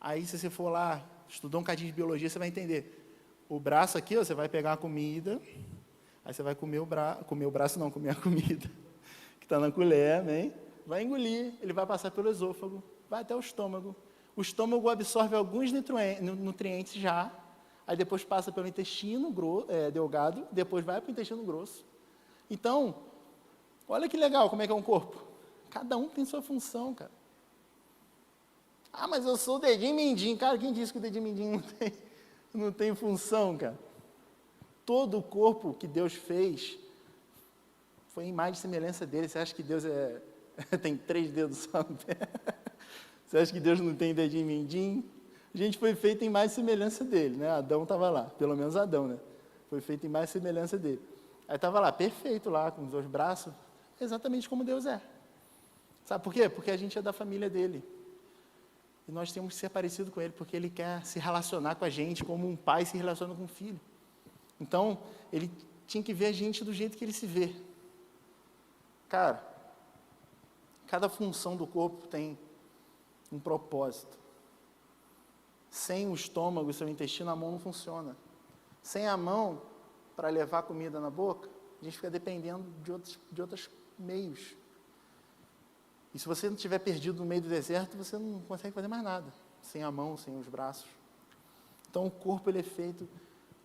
Aí, se você for lá, estudar um cadinho de biologia, você vai entender. O braço aqui, ó, você vai pegar a comida, aí você vai comer comer a comida, que está na colher, né? Vai engolir, ele vai passar pelo esôfago, vai até o estômago. O estômago absorve alguns nutrientes já, aí depois passa pelo intestino delgado, depois vai para o intestino grosso. Então, olha que legal como é que é um corpo. Cada um tem sua função, cara. Ah, mas eu sou o dedinho mindinho. Cara, quem disse que o dedinho mindinho não tem função, cara? Todo o corpo que Deus fez foi em imagem e semelhança dele. Você acha que Deus tem 3 dedos só no pé? Você acha que Deus não tem dedinho mindinho? A gente foi feito em imagem e semelhança dele, né? Adão estava lá, pelo menos Adão, né? Foi feito em imagem e semelhança dele. Aí estava lá, perfeito lá, com os 2 braços, exatamente como Deus é. Sabe por quê? Porque a gente é da família dele. E nós temos que ser parecido com ele, porque ele quer se relacionar com a gente como um pai se relaciona com um filho. Então, ele tinha que ver a gente do jeito que ele se vê. Cara, cada função do corpo tem um propósito. Sem o estômago, seu intestino, a mão não funciona. Sem a mão, para levar comida na boca, a gente fica dependendo de outros meios. E se você não estiver perdido no meio do deserto, você não consegue fazer mais nada, sem a mão, sem os braços. Então, o corpo ele é feito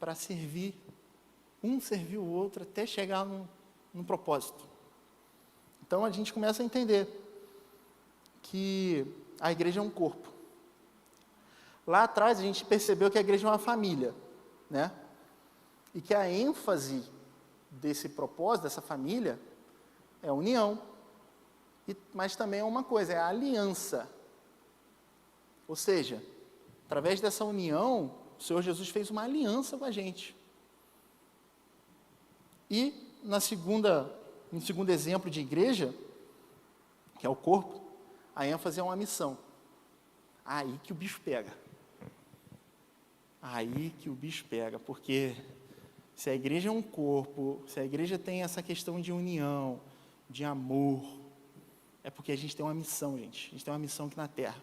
para servir, um servir o outro, até chegar num propósito. Então, a gente começa a entender que a igreja é um corpo. Lá atrás, a gente percebeu que a igreja é uma família, né? E que a ênfase desse propósito, dessa família, é a união. Mas também é uma coisa, é a aliança. Ou seja, através dessa união, o Senhor Jesus fez uma aliança com a gente. E, no segundo exemplo de igreja, que é o corpo, a ênfase é uma missão. Aí que o bicho pega. Aí que o bicho pega, porque se a igreja é um corpo, se a igreja tem essa questão de união, de amor. É porque a gente tem uma missão, gente. A gente tem uma missão aqui na terra.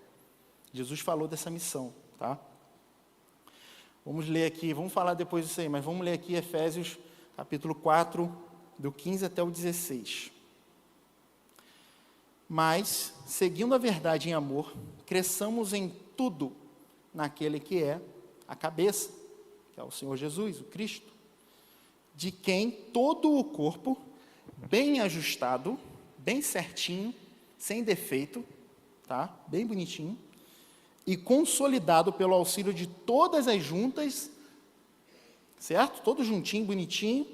Jesus falou dessa missão, tá? Vamos ler aqui, vamos falar depois disso aí, mas vamos ler aqui Efésios capítulo 4, do 15 até o 16. Mas, seguindo a verdade em amor, cresçamos em tudo naquele que é a cabeça, que é o Senhor Jesus, o Cristo, de quem todo o corpo, bem ajustado, bem certinho, sem defeito, tá? Bem bonitinho, e consolidado pelo auxílio de todas as juntas, certo? Todo juntinho, bonitinho,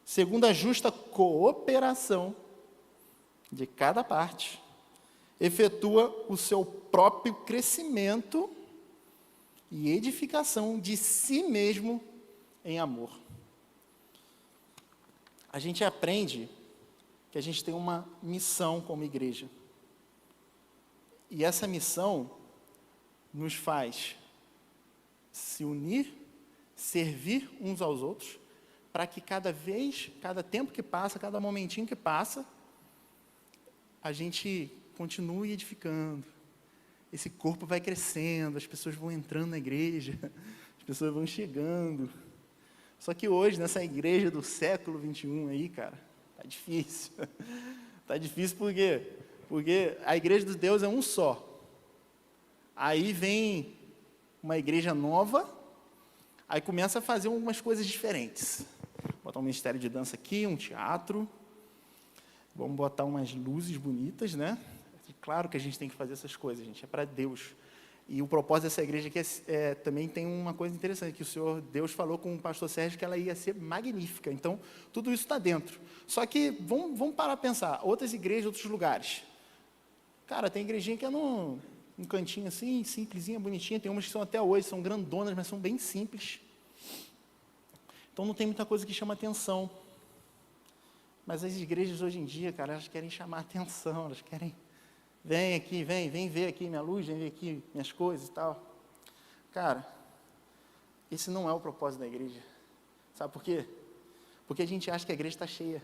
segundo a justa cooperação de cada parte, efetua o seu próprio crescimento e edificação de si mesmo em amor. A gente aprende que a gente tem uma missão como igreja. E essa missão nos faz se unir, servir uns aos outros, para que cada tempo que passa, cada momentinho que passa, a gente continue edificando. Esse corpo vai crescendo, as pessoas vão entrando na igreja, as pessoas vão chegando. Só que hoje, nessa igreja do século 21 aí, cara, tá difícil. Tá difícil por quê? Porque a igreja de Deus é um só. Aí vem uma igreja nova, aí começa a fazer algumas coisas diferentes. Botar um ministério de dança aqui, um teatro, vamos botar umas luzes bonitas, né? Claro que a gente tem que fazer essas coisas, gente, é para Deus. E o propósito dessa igreja aqui também tem uma coisa interessante, que o Senhor Deus falou com o pastor Sérgio que ela ia ser magnífica. Então, tudo isso está dentro. Só que, vamos parar a pensar, outras igrejas, outros lugares. Cara, tem igrejinha que é num cantinho assim, simplesinha, bonitinha, tem umas que são até hoje, são grandonas, mas são bem simples. Então, não tem muita coisa que chama atenção. Mas as igrejas hoje em dia, cara, elas querem chamar atenção, elas querem... Vem aqui, vem ver aqui minha luz, vem ver aqui minhas coisas e tal. Cara, esse não é o propósito da igreja. Sabe por quê? Porque a gente acha que a igreja está cheia.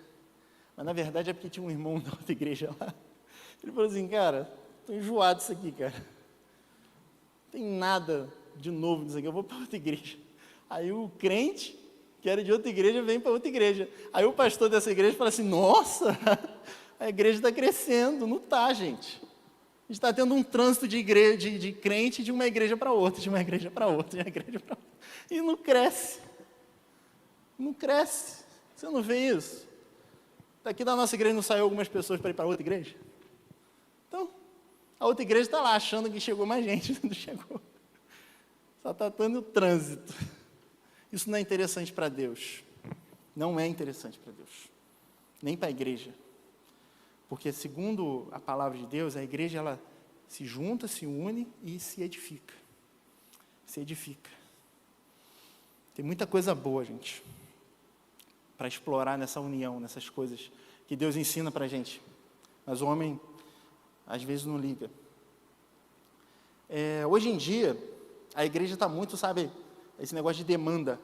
Mas, na verdade, é porque tinha um irmão da outra igreja lá. Ele falou assim, cara, estou enjoado disso aqui, cara. Não tem nada de novo nisso aqui, eu vou para outra igreja. Aí o crente, que era de outra igreja, vem para outra igreja. Aí o pastor dessa igreja fala assim, nossa, a igreja está crescendo. Não está, gente. A gente está tendo um trânsito de crente de uma igreja para outra, de uma igreja para outra, de uma igreja para outra. E não cresce. Não cresce. Você não vê isso? Daqui da nossa igreja não saiu algumas pessoas para ir para outra igreja? Então, a outra igreja está lá achando que chegou mais gente, não chegou. Só está tendo trânsito. Isso não é interessante para Deus. Não é interessante para Deus. Nem para a igreja. Porque, segundo a palavra de Deus, a igreja, ela se junta, se une e se edifica. Se edifica. Tem muita coisa boa, gente, para explorar nessa união, nessas coisas que Deus ensina para a gente. Mas o homem, às vezes, não liga. Hoje em dia, a igreja está muito, sabe, esse negócio de demanda.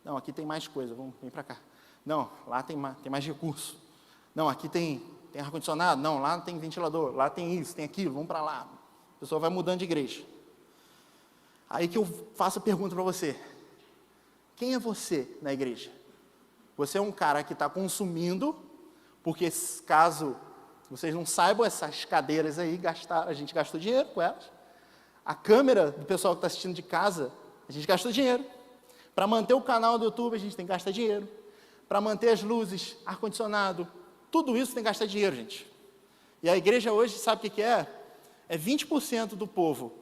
Não, aqui tem mais coisa, vem para cá. Não, lá tem mais recurso. Não, aqui tem ar-condicionado? Não, lá tem ventilador, lá tem isso, tem aquilo, vamos para lá. A pessoa vai mudando de igreja. Aí que eu faço a pergunta para você. Quem é você na igreja? Você é um cara que está consumindo, porque caso vocês não saibam, essas cadeiras aí, a gente gastou dinheiro com elas. A câmera do pessoal que está assistindo de casa, a gente gastou dinheiro. Para manter o canal do YouTube, a gente tem que gastar dinheiro. Para manter as luzes, ar-condicionado, tudo isso tem que gastar dinheiro, gente. E a igreja hoje, sabe o que é? É 20% do povo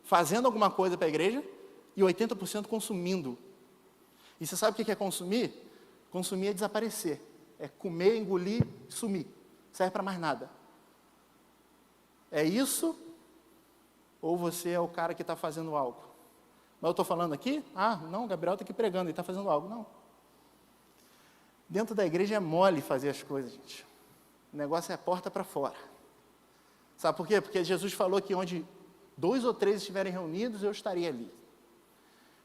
fazendo alguma coisa para a igreja e 80% consumindo. E você sabe o que é consumir? Consumir é desaparecer. É comer, engolir, sumir. Não serve para mais nada. É isso? Ou você é o cara que está fazendo algo? Mas eu estou falando aqui? Ah, não, o Gabriel está aqui pregando, ele está fazendo algo. Não. Dentro da igreja é mole fazer as coisas, gente. O negócio é a porta para fora. Sabe por quê? Porque Jesus falou que onde 2 ou 3 estiverem reunidos, eu estaria ali.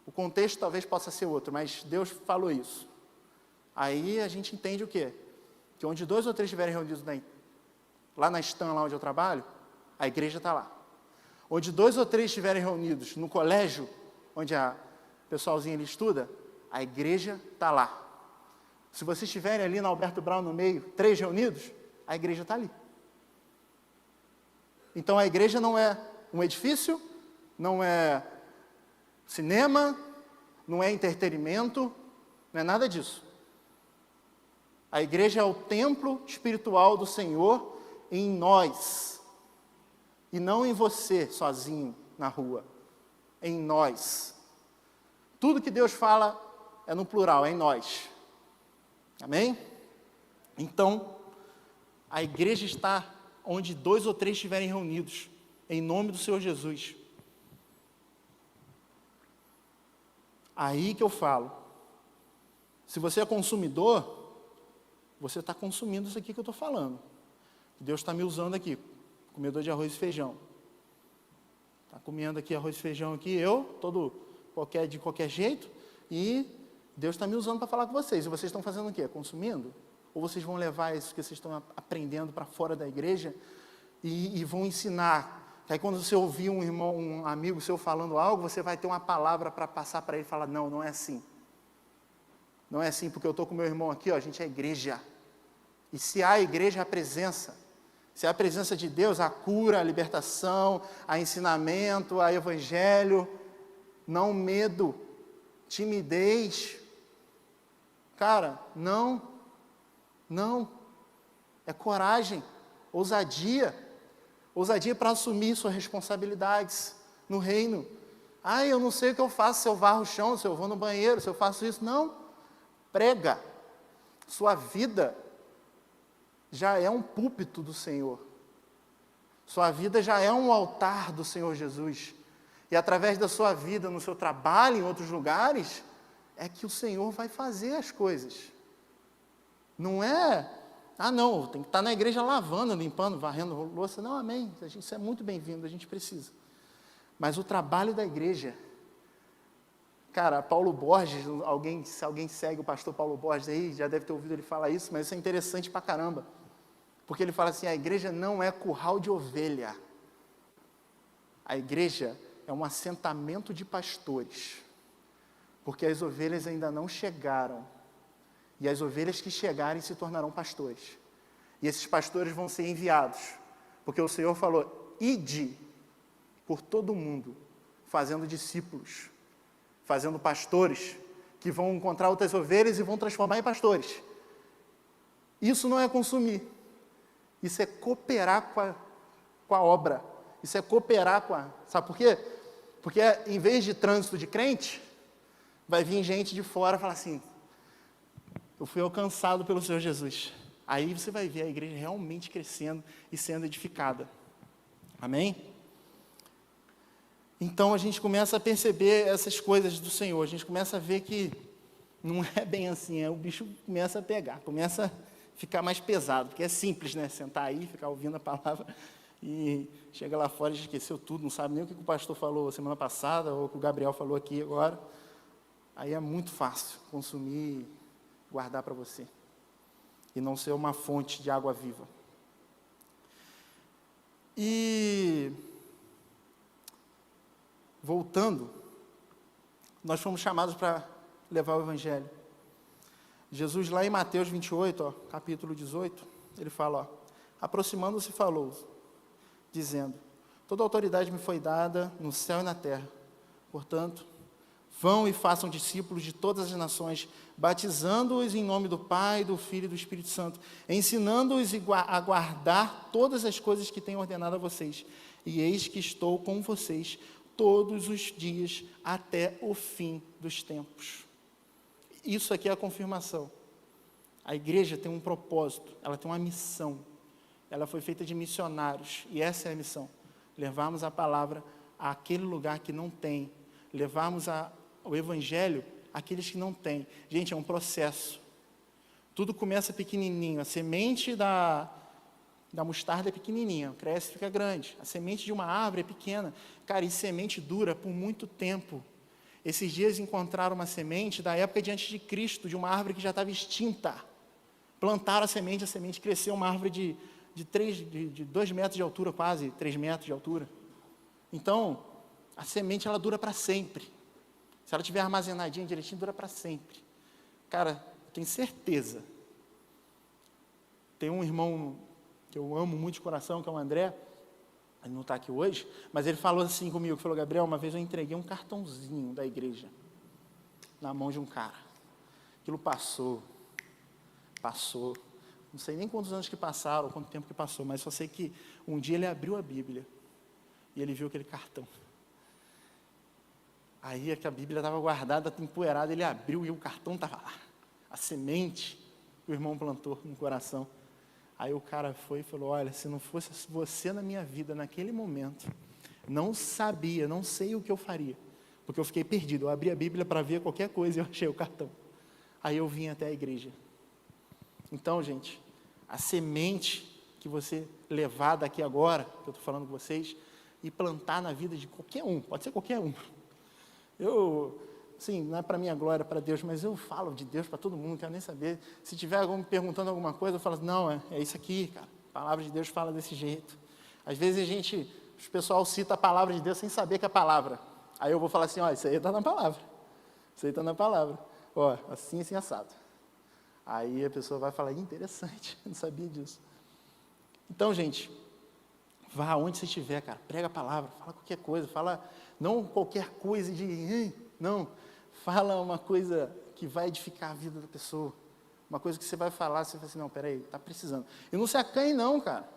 O contexto talvez possa ser outro, mas Deus falou isso. Aí a gente entende o quê? que onde 2 ou 3 estiverem reunidos lá na Stan, lá onde eu trabalho, a igreja está lá. Onde 2 ou 3 estiverem reunidos no colégio, onde a pessoalzinha ali estuda, a igreja está lá. Se vocês estiverem ali na Alberto Brown no meio, 3 reunidos, a igreja está ali. Então a igreja não é um edifício, não é cinema, não é entretenimento, não é nada disso. A igreja é o templo espiritual do Senhor em nós. E não em você sozinho na rua. Em nós. Tudo que Deus fala é no plural, é em nós. Amém? Então, a igreja está onde 2 ou 3 estiverem reunidos, em nome do Senhor Jesus. Aí que eu falo. Se você é consumidor, você está consumindo isso aqui que eu estou falando. Deus está me usando aqui, comedor de arroz e feijão. Está comendo aqui arroz e feijão aqui, de qualquer jeito, e Deus está me usando para falar com vocês. E vocês estão fazendo o quê? Consumindo? Ou vocês vão levar isso que vocês estão aprendendo para fora da igreja e vão ensinar? Aí quando você ouvir um amigo seu falando algo, você vai ter uma palavra para passar para ele e falar, não é assim. Não é assim, porque eu estou com meu irmão aqui, a gente é igreja. E se há igreja, há presença. Se há a presença de Deus, há cura, a libertação, há ensinamento, há evangelho, não medo, timidez. Cara, não. É coragem, ousadia. Ousadia para assumir suas responsabilidades no reino. Eu não sei o que eu faço, se eu varro o chão, se eu vou no banheiro, se eu faço isso. Não. Prega. Sua vida já é um púlpito do Senhor. Sua vida já é um altar do Senhor Jesus. E através da sua vida, no seu trabalho, em outros lugares, é que o Senhor vai fazer as coisas. Não é, tem que estar na igreja lavando, limpando, varrendo louça. Não, amém. Isso é muito bem-vindo, a gente precisa. Mas o trabalho da igreja... Cara, Paulo Borges, se alguém segue o pastor Paulo Borges aí, já deve ter ouvido ele falar isso, mas isso é interessante pra caramba. Porque ele fala assim, a igreja não é curral de ovelha. A igreja é um assentamento de pastores. Porque as ovelhas ainda não chegaram. E as ovelhas que chegarem se tornarão pastores. E esses pastores vão ser enviados. Porque o Senhor falou, ide por todo mundo, fazendo discípulos. Fazendo pastores, que vão encontrar outras ovelhas e vão transformar em pastores. Isso não é consumir. Isso é cooperar com a obra. Isso é cooperar Sabe por quê? Porque em vez de trânsito de crente, vai vir gente de fora falar assim, eu fui alcançado pelo Senhor Jesus. Aí você vai ver a igreja realmente crescendo e sendo edificada. Amém? Então a gente começa a perceber essas coisas do Senhor, a gente começa a ver que não é bem assim, o bicho começa a pegar, começa a ficar mais pesado, porque é simples, né, sentar aí, ficar ouvindo a palavra, e chega lá fora e esqueceu tudo, não sabe nem o que o pastor falou semana passada, ou o que o Gabriel falou aqui agora, aí é muito fácil consumir, guardar para você, e não ser uma fonte de água viva. E... voltando, nós fomos chamados para levar o Evangelho. Jesus, lá em Mateus 28, capítulo 18, ele fala, aproximando-se, falou, dizendo, toda autoridade me foi dada no céu e na terra. Portanto, vão e façam discípulos de todas as nações, batizando-os em nome do Pai, do Filho e do Espírito Santo, ensinando-os a guardar todas as coisas que tenho ordenado a vocês. E eis que estou com vocês todos os dias até o fim dos tempos. Isso aqui é a confirmação. A igreja tem um propósito, ela tem uma missão. Ela foi feita de missionários, e essa é a missão. Levarmos a palavra àquele lugar que não tem. Levarmos o evangelho àqueles que não têm. Gente, é um processo. Tudo começa pequenininho. A semente da mostarda é pequenininha, cresce e fica grande. A semente de uma árvore é pequena. Cara, e semente dura por muito tempo. Esses dias encontraram uma semente da época de antes de Cristo, de uma árvore que já estava extinta. Plantaram a semente cresceu uma árvore de 2 metros de altura, quase 3 metros de altura. Então, a semente, ela dura para sempre. Se ela estiver armazenadinha direitinho, dura para sempre. Cara, eu tenho certeza. Tem um irmão que eu amo muito de coração, que é o André. Ele não está aqui hoje, mas ele falou assim comigo, falou: Gabriel, uma vez eu entreguei um cartãozinho da igreja na mão de um cara. Aquilo passou. Não sei nem quantos anos que passaram, quanto tempo que passou, mas só sei que um dia ele abriu a Bíblia e ele viu aquele cartão. Aí é que a Bíblia estava guardada, empoeirada, ele abriu e o cartão estava lá. A semente que o irmão plantou no coração. Aí o cara foi e falou: olha, se não fosse você na minha vida naquele momento, não sei o que eu faria, porque eu fiquei perdido. Eu abri a Bíblia para ver qualquer coisa e eu achei o cartão. Aí eu vim até a igreja. Então, gente, a semente que você levar daqui agora, que eu estou falando com vocês, e plantar na vida de qualquer um, pode ser qualquer um. Assim, não é para minha glória, para Deus, mas eu falo de Deus para todo mundo, não quero nem saber. Se tiver alguém me perguntando alguma coisa, eu falo: não, é isso aqui, cara. A palavra de Deus fala desse jeito. Às vezes o pessoal cita a palavra de Deus sem saber que é a palavra. Aí eu vou falar assim: ó, isso aí está na palavra. Isso aí está na palavra. Ó, assim assado. Aí a pessoa vai falar: interessante, não sabia disso. Então, gente, vá onde você estiver, cara, prega a palavra, fala qualquer coisa, fala, não qualquer coisa não, fala uma coisa que vai edificar a vida da pessoa, uma coisa que você vai falar, você vai assim: não, peraí, está precisando. E não se acanhe não, cara,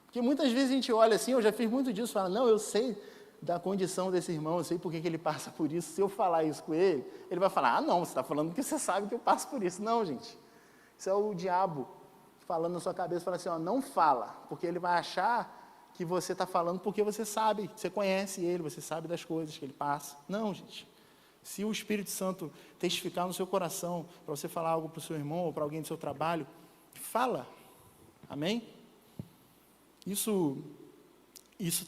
porque muitas vezes a gente olha assim, eu já fiz muito disso, fala: não, eu sei da condição desse irmão, eu sei por que ele passa por isso. Se eu falar isso com ele, ele vai falar: ah, não, você está falando porque você sabe que eu passo por isso. Não, gente, isso é o diabo falando na sua cabeça, falando assim: ó, não fala, porque ele vai achar que você está falando porque você sabe, você conhece ele, você sabe das coisas que ele passa. Não, gente, se o Espírito Santo testificar no seu coração, para você falar algo para o seu irmão, ou para alguém do seu trabalho, fala, amém? Isso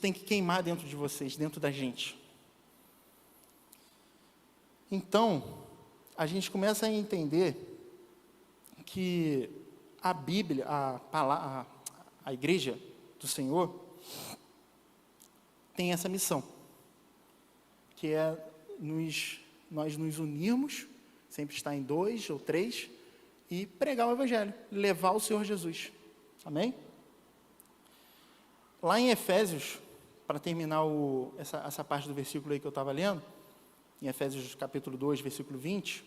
tem que queimar dentro de vocês, dentro da gente. Então, a gente começa a entender que a Bíblia, a igreja do Senhor, tem essa missão, que é nós nos unirmos, sempre estar em 2 ou 3, e pregar o Evangelho, levar o Senhor Jesus. Amém? Lá em Efésios, para terminar essa parte do versículo aí que eu estava lendo, em Efésios capítulo 2, versículo 20,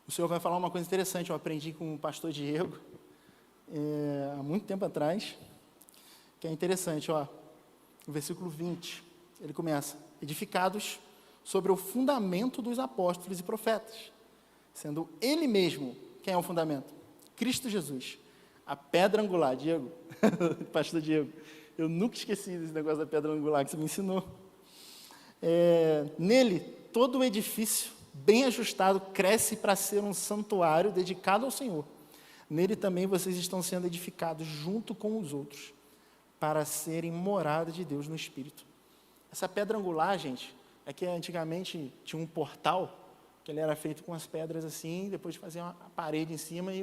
o Senhor vai falar uma coisa interessante. Eu aprendi com o pastor Diego, há muito tempo atrás, que é interessante, ó, no versículo 20, ele começa: edificados sobre o fundamento dos apóstolos e profetas, sendo ele mesmo, quem é o fundamento? Cristo Jesus, a pedra angular. Diego, pastor Diego, eu nunca esqueci desse negócio da pedra angular que você me ensinou. Nele, todo o edifício, bem ajustado, cresce para ser um santuário dedicado ao Senhor. Nele também vocês estão sendo edificados junto com os outros, para serem morada de Deus no Espírito. Essa pedra angular, gente, é que antigamente tinha um portal, que ele era feito com as pedras assim, depois fazia uma parede em cima e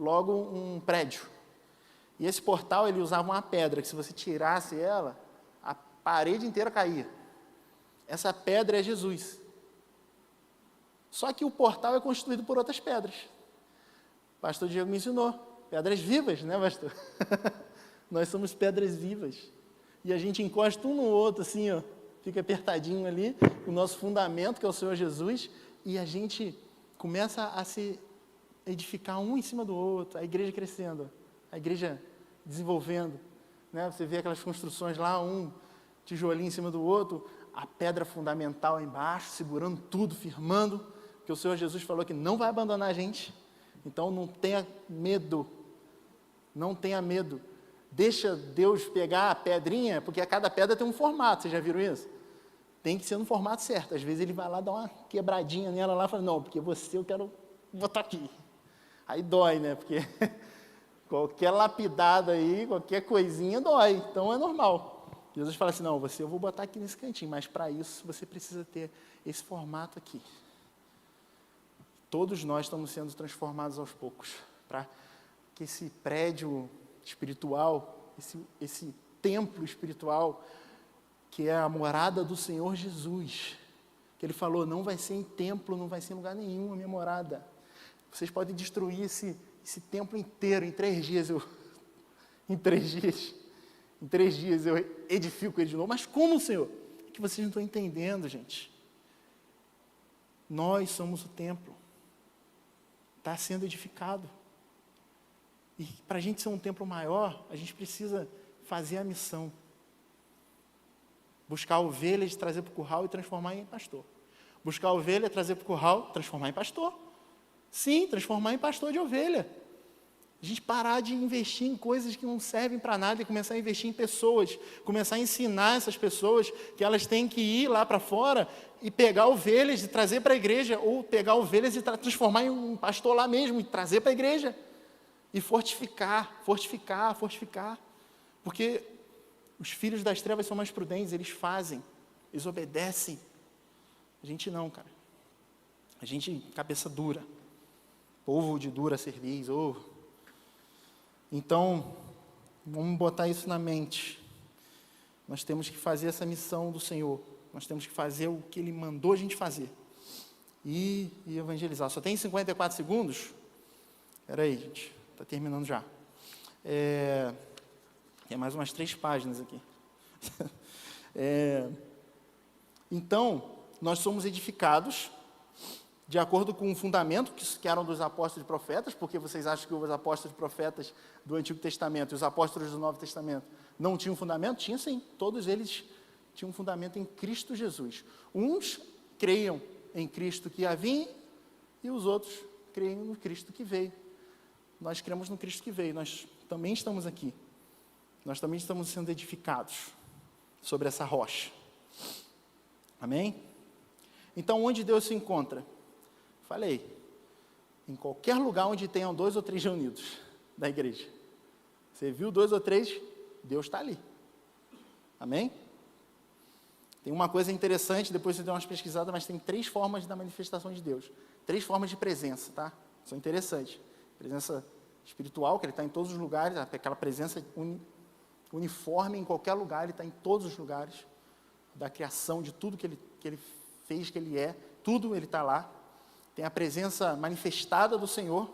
logo um prédio. E esse portal, ele usava uma pedra, que se você tirasse ela, a parede inteira caía. Essa pedra é Jesus. Só que o portal é constituído por outras pedras. O pastor Diego me ensinou. Pedras vivas, né, pastor? Nós somos pedras vivas. E a gente encosta um no outro, assim, ó, fica apertadinho ali, o nosso fundamento, que é o Senhor Jesus, e a gente começa a se edificar um em cima do outro, a igreja crescendo, a igreja desenvolvendo. Né? Você vê aquelas construções lá, um tijolinho em cima do outro, a pedra fundamental embaixo, segurando tudo, firmando, porque o Senhor Jesus falou que não vai abandonar a gente. Então, não tenha medo. Não tenha medo. Deixa Deus pegar a pedrinha, porque cada pedra tem um formato, vocês já viram isso? Tem que ser no formato certo. Às vezes ele vai lá dar uma quebradinha nela lá e fala: não, porque você eu quero botar aqui. Aí dói, né? Porque qualquer lapidada aí, qualquer coisinha dói. Então é normal. Jesus fala assim: não, você eu vou botar aqui nesse cantinho, mas para isso você precisa ter esse formato aqui. Todos nós estamos sendo transformados aos poucos. para que esse prédio espiritual, esse templo espiritual, que é a morada do Senhor Jesus, que Ele falou, não vai ser em templo, não vai ser em lugar nenhum a minha morada. Vocês podem destruir esse templo inteiro em 3 dias. Em 3 dias eu edifico ele de novo. Mas como, Senhor? É que vocês não estão entendendo, gente. Nós somos o templo. Está sendo edificado. E para a gente ser um templo maior, a gente precisa fazer a missão. Buscar ovelhas, trazer para o curral e transformar em pastor. Buscar ovelha, trazer para o curral, transformar em pastor. Sim, transformar em pastor de ovelha. A gente parar de investir em coisas que não servem para nada e começar a investir em pessoas. Começar a ensinar essas pessoas que elas têm que ir lá para fora e pegar ovelhas e trazer para a igreja. Ou pegar ovelhas e transformar em um pastor lá mesmo e trazer para a igreja. E fortificar. Porque os filhos das trevas são mais prudentes, eles fazem, eles obedecem. A gente não, cara. A gente, cabeça dura. Povo de dura cerviz. Então, vamos botar isso na mente. Nós temos que fazer essa missão do Senhor. Nós temos que fazer o que Ele mandou a gente fazer. E evangelizar. Só tem 54 segundos? Espera aí, gente. Está terminando já. Tem mais umas 3 páginas aqui. Então, nós somos edificados de acordo com o fundamento que eram dos apóstolos e profetas, porque vocês acham que os apóstolos e profetas do Antigo Testamento e os apóstolos do Novo Testamento não tinham fundamento? Tinha sim, todos eles tinham fundamento em Cristo Jesus. Uns creiam em Cristo que ia vir e os outros creiam no Cristo que veio. Nós cremos no Cristo que veio, nós também estamos aqui. Nós também estamos sendo edificados sobre essa rocha. Amém? Então, onde Deus se encontra? Falei, em qualquer lugar onde tenham 2 ou 3 reunidos da igreja. Você viu 2 ou 3, Deus está ali. Amém? Tem uma coisa interessante, depois você dá umas pesquisadas, mas tem 3 formas da manifestação de Deus. 3 formas de presença, tá? São interessantes. Presença espiritual, que Ele está em todos os lugares, aquela presença uniforme em qualquer lugar, Ele está em todos os lugares. Da criação, de tudo que Ele fez, que Ele é, tudo Ele está lá. Tem a presença manifestada do Senhor,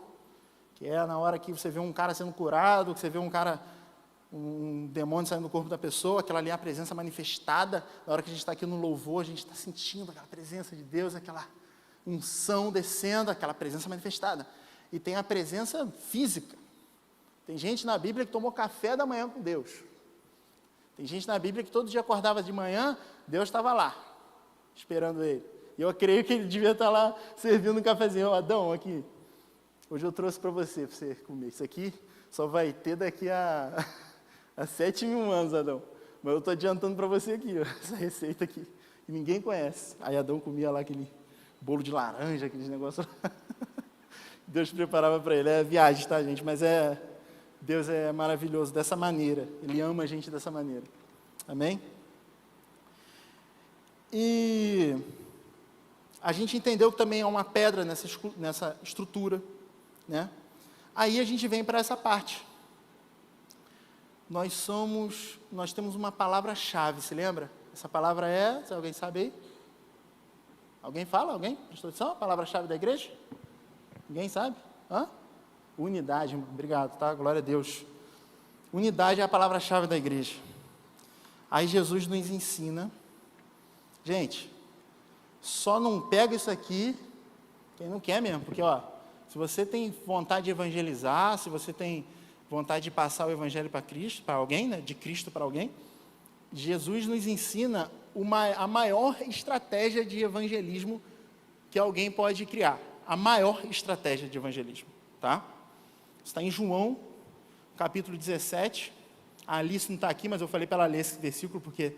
que é na hora que você vê um cara sendo curado, que você vê um demônio saindo do corpo da pessoa, aquela ali é a presença manifestada. Na hora que a gente está aqui no louvor, a gente está sentindo aquela presença de Deus, aquela unção descendo, aquela presença manifestada. E tem a presença física. Tem gente na Bíblia que tomou café da manhã com Deus. Tem gente na Bíblia que todo dia acordava de manhã, Deus estava lá, esperando ele. E eu creio que ele devia estar lá servindo um cafezinho. Adão, aqui, hoje eu trouxe para você comer. Isso aqui só vai ter daqui a 7.000 anos, Adão. Mas eu estou adiantando para você aqui, ó, essa receita aqui, que ninguém conhece. Aí Adão comia lá aquele bolo de laranja, aqueles negócios lá. Deus preparava para ele. É viagem, tá, gente? Mas Deus é maravilhoso dessa maneira. Ele ama a gente dessa maneira. Amém? E a gente entendeu que também há uma pedra nessa estrutura, né? Aí a gente vem para essa parte. Nós temos uma palavra-chave, se lembra? Essa palavra se alguém sabe aí? Alguém fala? Alguém? Prestou atenção? A palavra-chave da igreja? Ninguém sabe? Unidade, obrigado, tá? Glória a Deus. Unidade é a palavra-chave da igreja. Aí Jesus nos ensina. Gente, só não pega isso aqui quem não quer mesmo, porque, se você tem vontade de evangelizar, se você tem vontade de passar o evangelho para Cristo, para alguém, né, de Cristo para alguém, Jesus nos ensina a maior estratégia de evangelismo que alguém pode criar. A maior estratégia de evangelismo, tá? Está em João, capítulo 17. A Alice não está aqui, mas eu falei para ela ler esse versículo, porque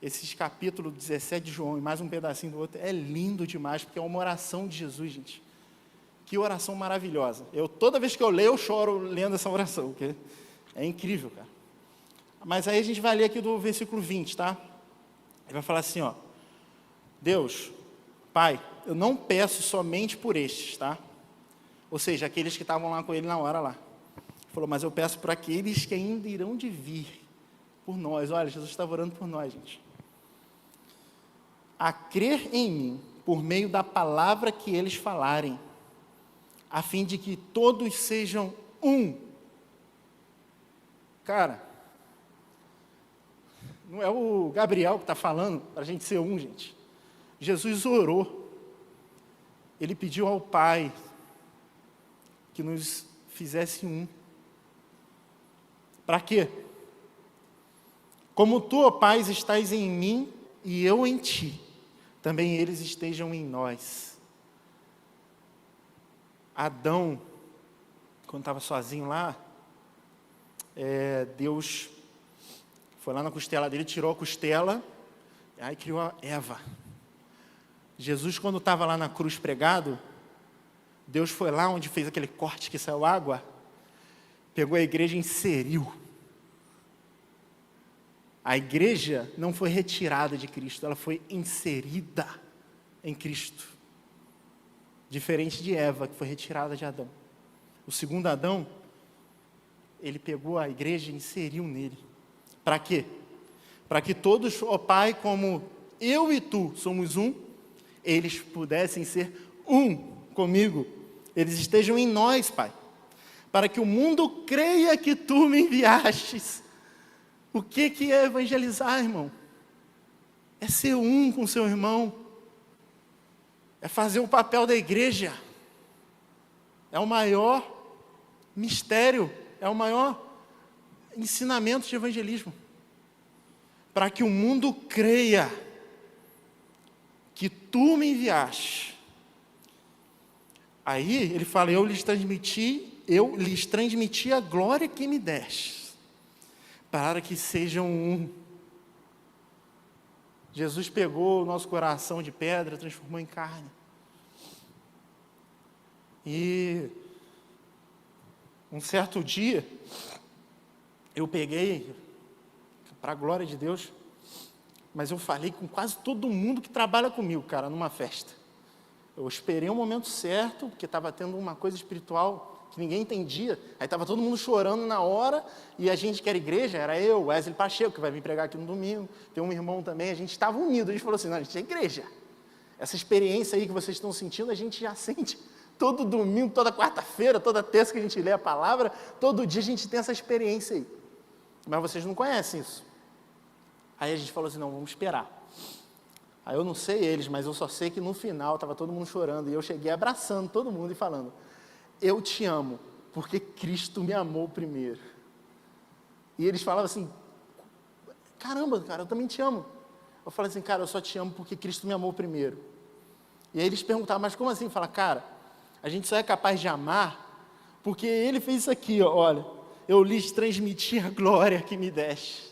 esses capítulos 17 de João e mais um pedacinho do outro é lindo demais, porque é uma oração de Jesus, gente. Que oração maravilhosa. Toda vez que eu leio, eu choro lendo essa oração, porque é incrível, cara. Mas aí a gente vai ler aqui do versículo 20, tá? Ele vai falar assim, Deus, Pai, eu não peço somente por estes, tá? Ou seja, aqueles que estavam lá com ele na hora lá. Ele falou, mas eu peço para aqueles que ainda irão de vir por nós. Olha, Jesus estava orando por nós, gente. A crer em mim, por meio da palavra que eles falarem, a fim de que todos sejam um. Cara, não é o Gabriel que está falando para a gente ser um, gente. Jesus orou. Ele pediu ao Pai que nos fizesse um. Para quê? Como tu, ó Pai, estás em mim e eu em ti, também eles estejam em nós. Adão, quando estava sozinho lá, Deus foi lá na costela dele, tirou a costela, e aí criou a Eva. Jesus, quando estava lá na cruz pregado, Deus foi lá onde fez aquele corte que saiu água, pegou a igreja e inseriu. A igreja não foi retirada de Cristo, ela foi inserida em Cristo. Diferente de Eva, que foi retirada de Adão. O segundo Adão, ele pegou a igreja e inseriu nele. Para quê? Para que todos, ó Pai, como eu e tu somos um, eles pudessem ser um comigo. Eles estejam em nós, Pai. Para que o mundo creia que tu me enviastes. O que é evangelizar, irmão? É ser um com seu irmão. É fazer o papel da igreja. É o maior mistério, é o maior ensinamento de evangelismo. Para que o mundo creia que tu me enviaste. Aí ele fala, eu lhes transmiti a glória que me deste, para que sejam um. Jesus pegou o nosso coração de pedra, transformou em carne. E um certo dia, eu peguei, para a glória de Deus, mas eu falei com quase todo mundo que trabalha comigo, cara, numa festa. Eu esperei o momento certo, porque estava tendo uma coisa espiritual que ninguém entendia. Aí estava todo mundo chorando na hora, e a gente que era igreja, era eu, Wesley Pacheco, que vai vir pregar aqui no domingo, tem um irmão também, a gente estava unido, a gente falou assim, não, a gente é igreja. Essa experiência aí que vocês estão sentindo, a gente já sente todo domingo, toda quarta-feira, toda terça que a gente lê a palavra, todo dia a gente tem essa experiência aí. Mas vocês não conhecem isso. Aí a gente falou assim, não, vamos esperar. Aí eu não sei eles, mas eu só sei que no final estava todo mundo chorando, e eu cheguei abraçando todo mundo e falando, eu te amo, porque Cristo me amou primeiro. E eles falavam assim, caramba, cara, eu também te amo. Eu falei assim, cara, eu só te amo porque Cristo me amou primeiro. E aí eles perguntavam, mas como assim? Fala, cara, a gente só é capaz de amar porque Ele fez isso aqui, ó, olha, eu lhes transmiti a glória que me deste.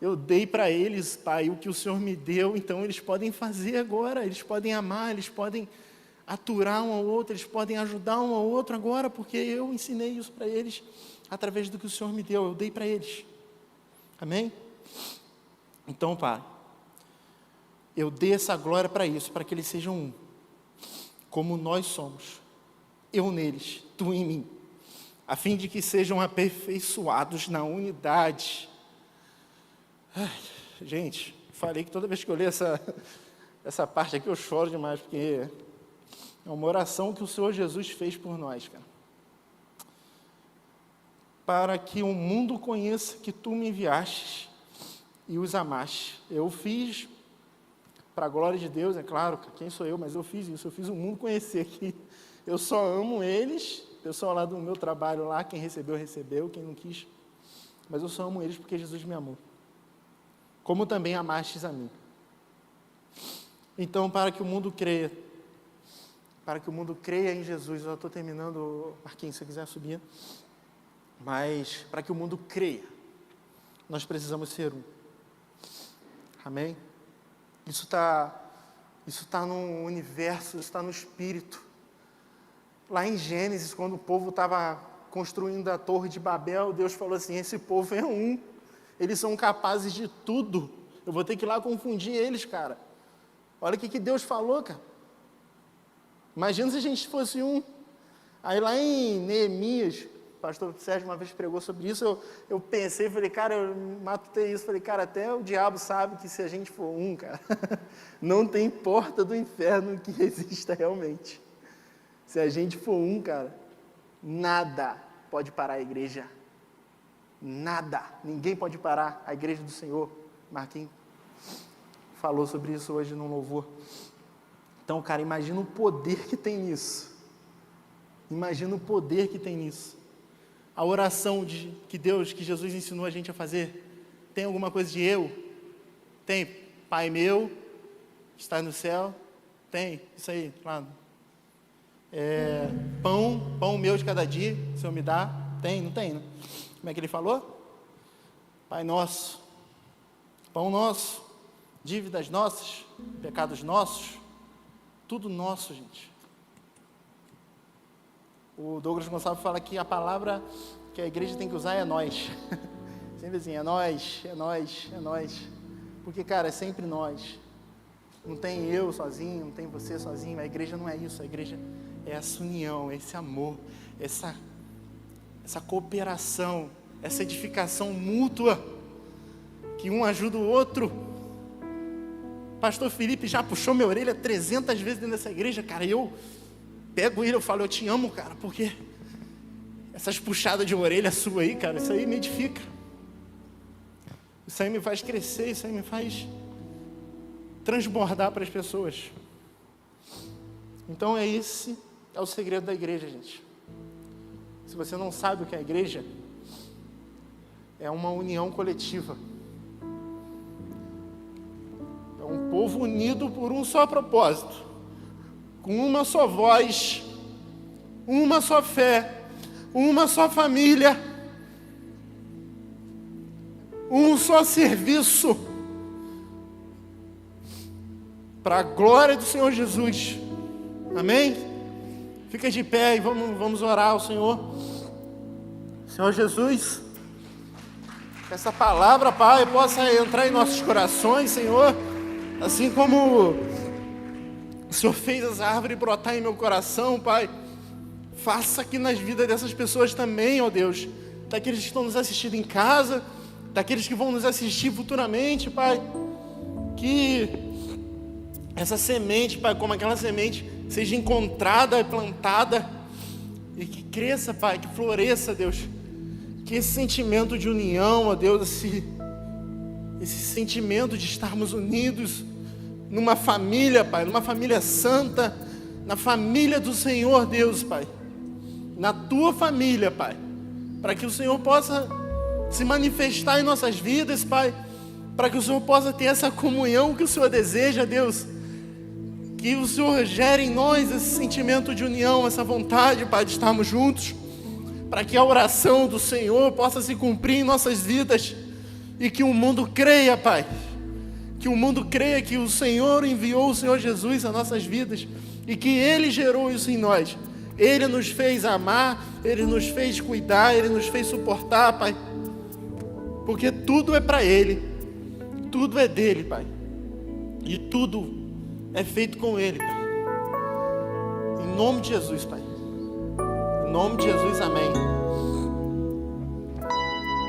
Eu dei para eles, Pai, o que o Senhor me deu, então eles podem fazer agora, eles podem amar, eles podem aturar um ao outro, eles podem ajudar um ao outro agora, porque eu ensinei isso para eles, através do que o Senhor me deu, eu dei para eles. Amém? Então, Pai, eu dei essa glória para isso, para que eles sejam um, como nós somos, eu neles, tu em mim, a fim de que sejam aperfeiçoados na unidade. Ai, gente, falei que toda vez que eu leio essa parte aqui eu choro demais, porque é uma oração que o Senhor Jesus fez por nós, cara. Para que o mundo conheça que tu me enviaste e os amaste. Eu fiz, para a glória de Deus, é claro, quem sou eu, mas eu fiz isso, eu fiz o mundo conhecer que eu só amo eles, o pessoal lá do meu trabalho lá, quem recebeu, recebeu, quem não quis, mas eu só amo eles porque Jesus me amou. Como também amastes a mim. Então, para que o mundo creia em Jesus, eu já estou terminando, Marquinhos, se você quiser subir, mas para que o mundo creia, nós precisamos ser um. Amém? Isso está no universo, isso está no Espírito. Lá em Gênesis, quando o povo estava construindo a Torre de Babel, Deus falou assim, esse povo é um. Eles são capazes de tudo. Eu vou ter que ir lá confundir eles, cara. Olha o que Deus falou, cara. Imagina se a gente fosse um. Aí lá em Neemias, o pastor Sérgio uma vez pregou sobre isso, eu pensei, falei, cara, eu matutei isso, falei, cara, até o diabo sabe que se a gente for um, cara, não tem porta do inferno que resista realmente. Se a gente for um, cara, nada pode parar a igreja. Nada. Ninguém pode parar a igreja do Senhor. Marquinhos falou sobre isso hoje no louvor. Então, cara, imagina o poder que tem nisso. Imagina o poder que tem nisso. A oração que Jesus ensinou a gente a fazer, tem alguma coisa de eu? Tem. Pai meu, que está no céu. Tem. Isso aí, claro. Pão meu de cada dia, o Senhor me dá. Tem, não tem, né? Como é que ele falou? Pai nosso, pão nosso, dívidas nossas, pecados nossos, tudo nosso, gente. O Douglas Gonçalves fala que a palavra que a igreja tem que usar é nós. Sempre assim, é nós, é nós, é nós. Porque, cara, é sempre nós. Não tem eu sozinho, não tem você sozinho. A igreja não é isso, a igreja é essa união, esse amor, essa cooperação, essa edificação mútua, que um ajuda o outro. Pastor Felipe já puxou minha orelha 300 vezes dentro dessa igreja, cara, eu pego ele, eu falo, eu te amo, cara, porque essas puxadas de orelha sua aí, cara, isso aí me edifica. Isso aí me faz crescer, isso aí me faz transbordar para as pessoas. Então esse é o segredo da igreja, gente. Se você não sabe o que é a igreja, é uma união coletiva. É um povo unido por um só propósito, com uma só voz, uma só fé, uma só família, um só serviço, para a glória do Senhor Jesus. Amém? Fica de pé e vamos orar ao Senhor. Senhor Jesus, que essa palavra, Pai, possa entrar em nossos corações, Senhor, assim como o Senhor fez as árvores brotar em meu coração, Pai. Faça aqui nas vidas dessas pessoas também, ó Deus, daqueles que estão nos assistindo em casa, daqueles que vão nos assistir futuramente, Pai, que essa semente, Pai, como aquela semente, seja encontrada e plantada, e que cresça, Pai, que floresça, Deus, que esse sentimento de união, ó Deus, esse sentimento de estarmos unidos numa família, Pai, numa família santa, na família do Senhor, Deus, Pai, na Tua família, Pai, para que o Senhor possa se manifestar em nossas vidas, Pai, para que o Senhor possa ter essa comunhão que o Senhor deseja, Deus, que o Senhor gere em nós esse sentimento de união, essa vontade, Pai, de estarmos juntos, para que a oração do Senhor possa se cumprir em nossas vidas, e que o mundo creia, Pai, que o mundo creia que o Senhor enviou o Senhor Jesus a nossas vidas, e que Ele gerou isso em nós. Ele nos fez amar, Ele nos fez cuidar, Ele nos fez suportar, Pai, porque tudo é para Ele, tudo é dEle, Pai, e tudo é feito com Ele, Pai. Em nome de Jesus, Pai. Em nome de Jesus, amém.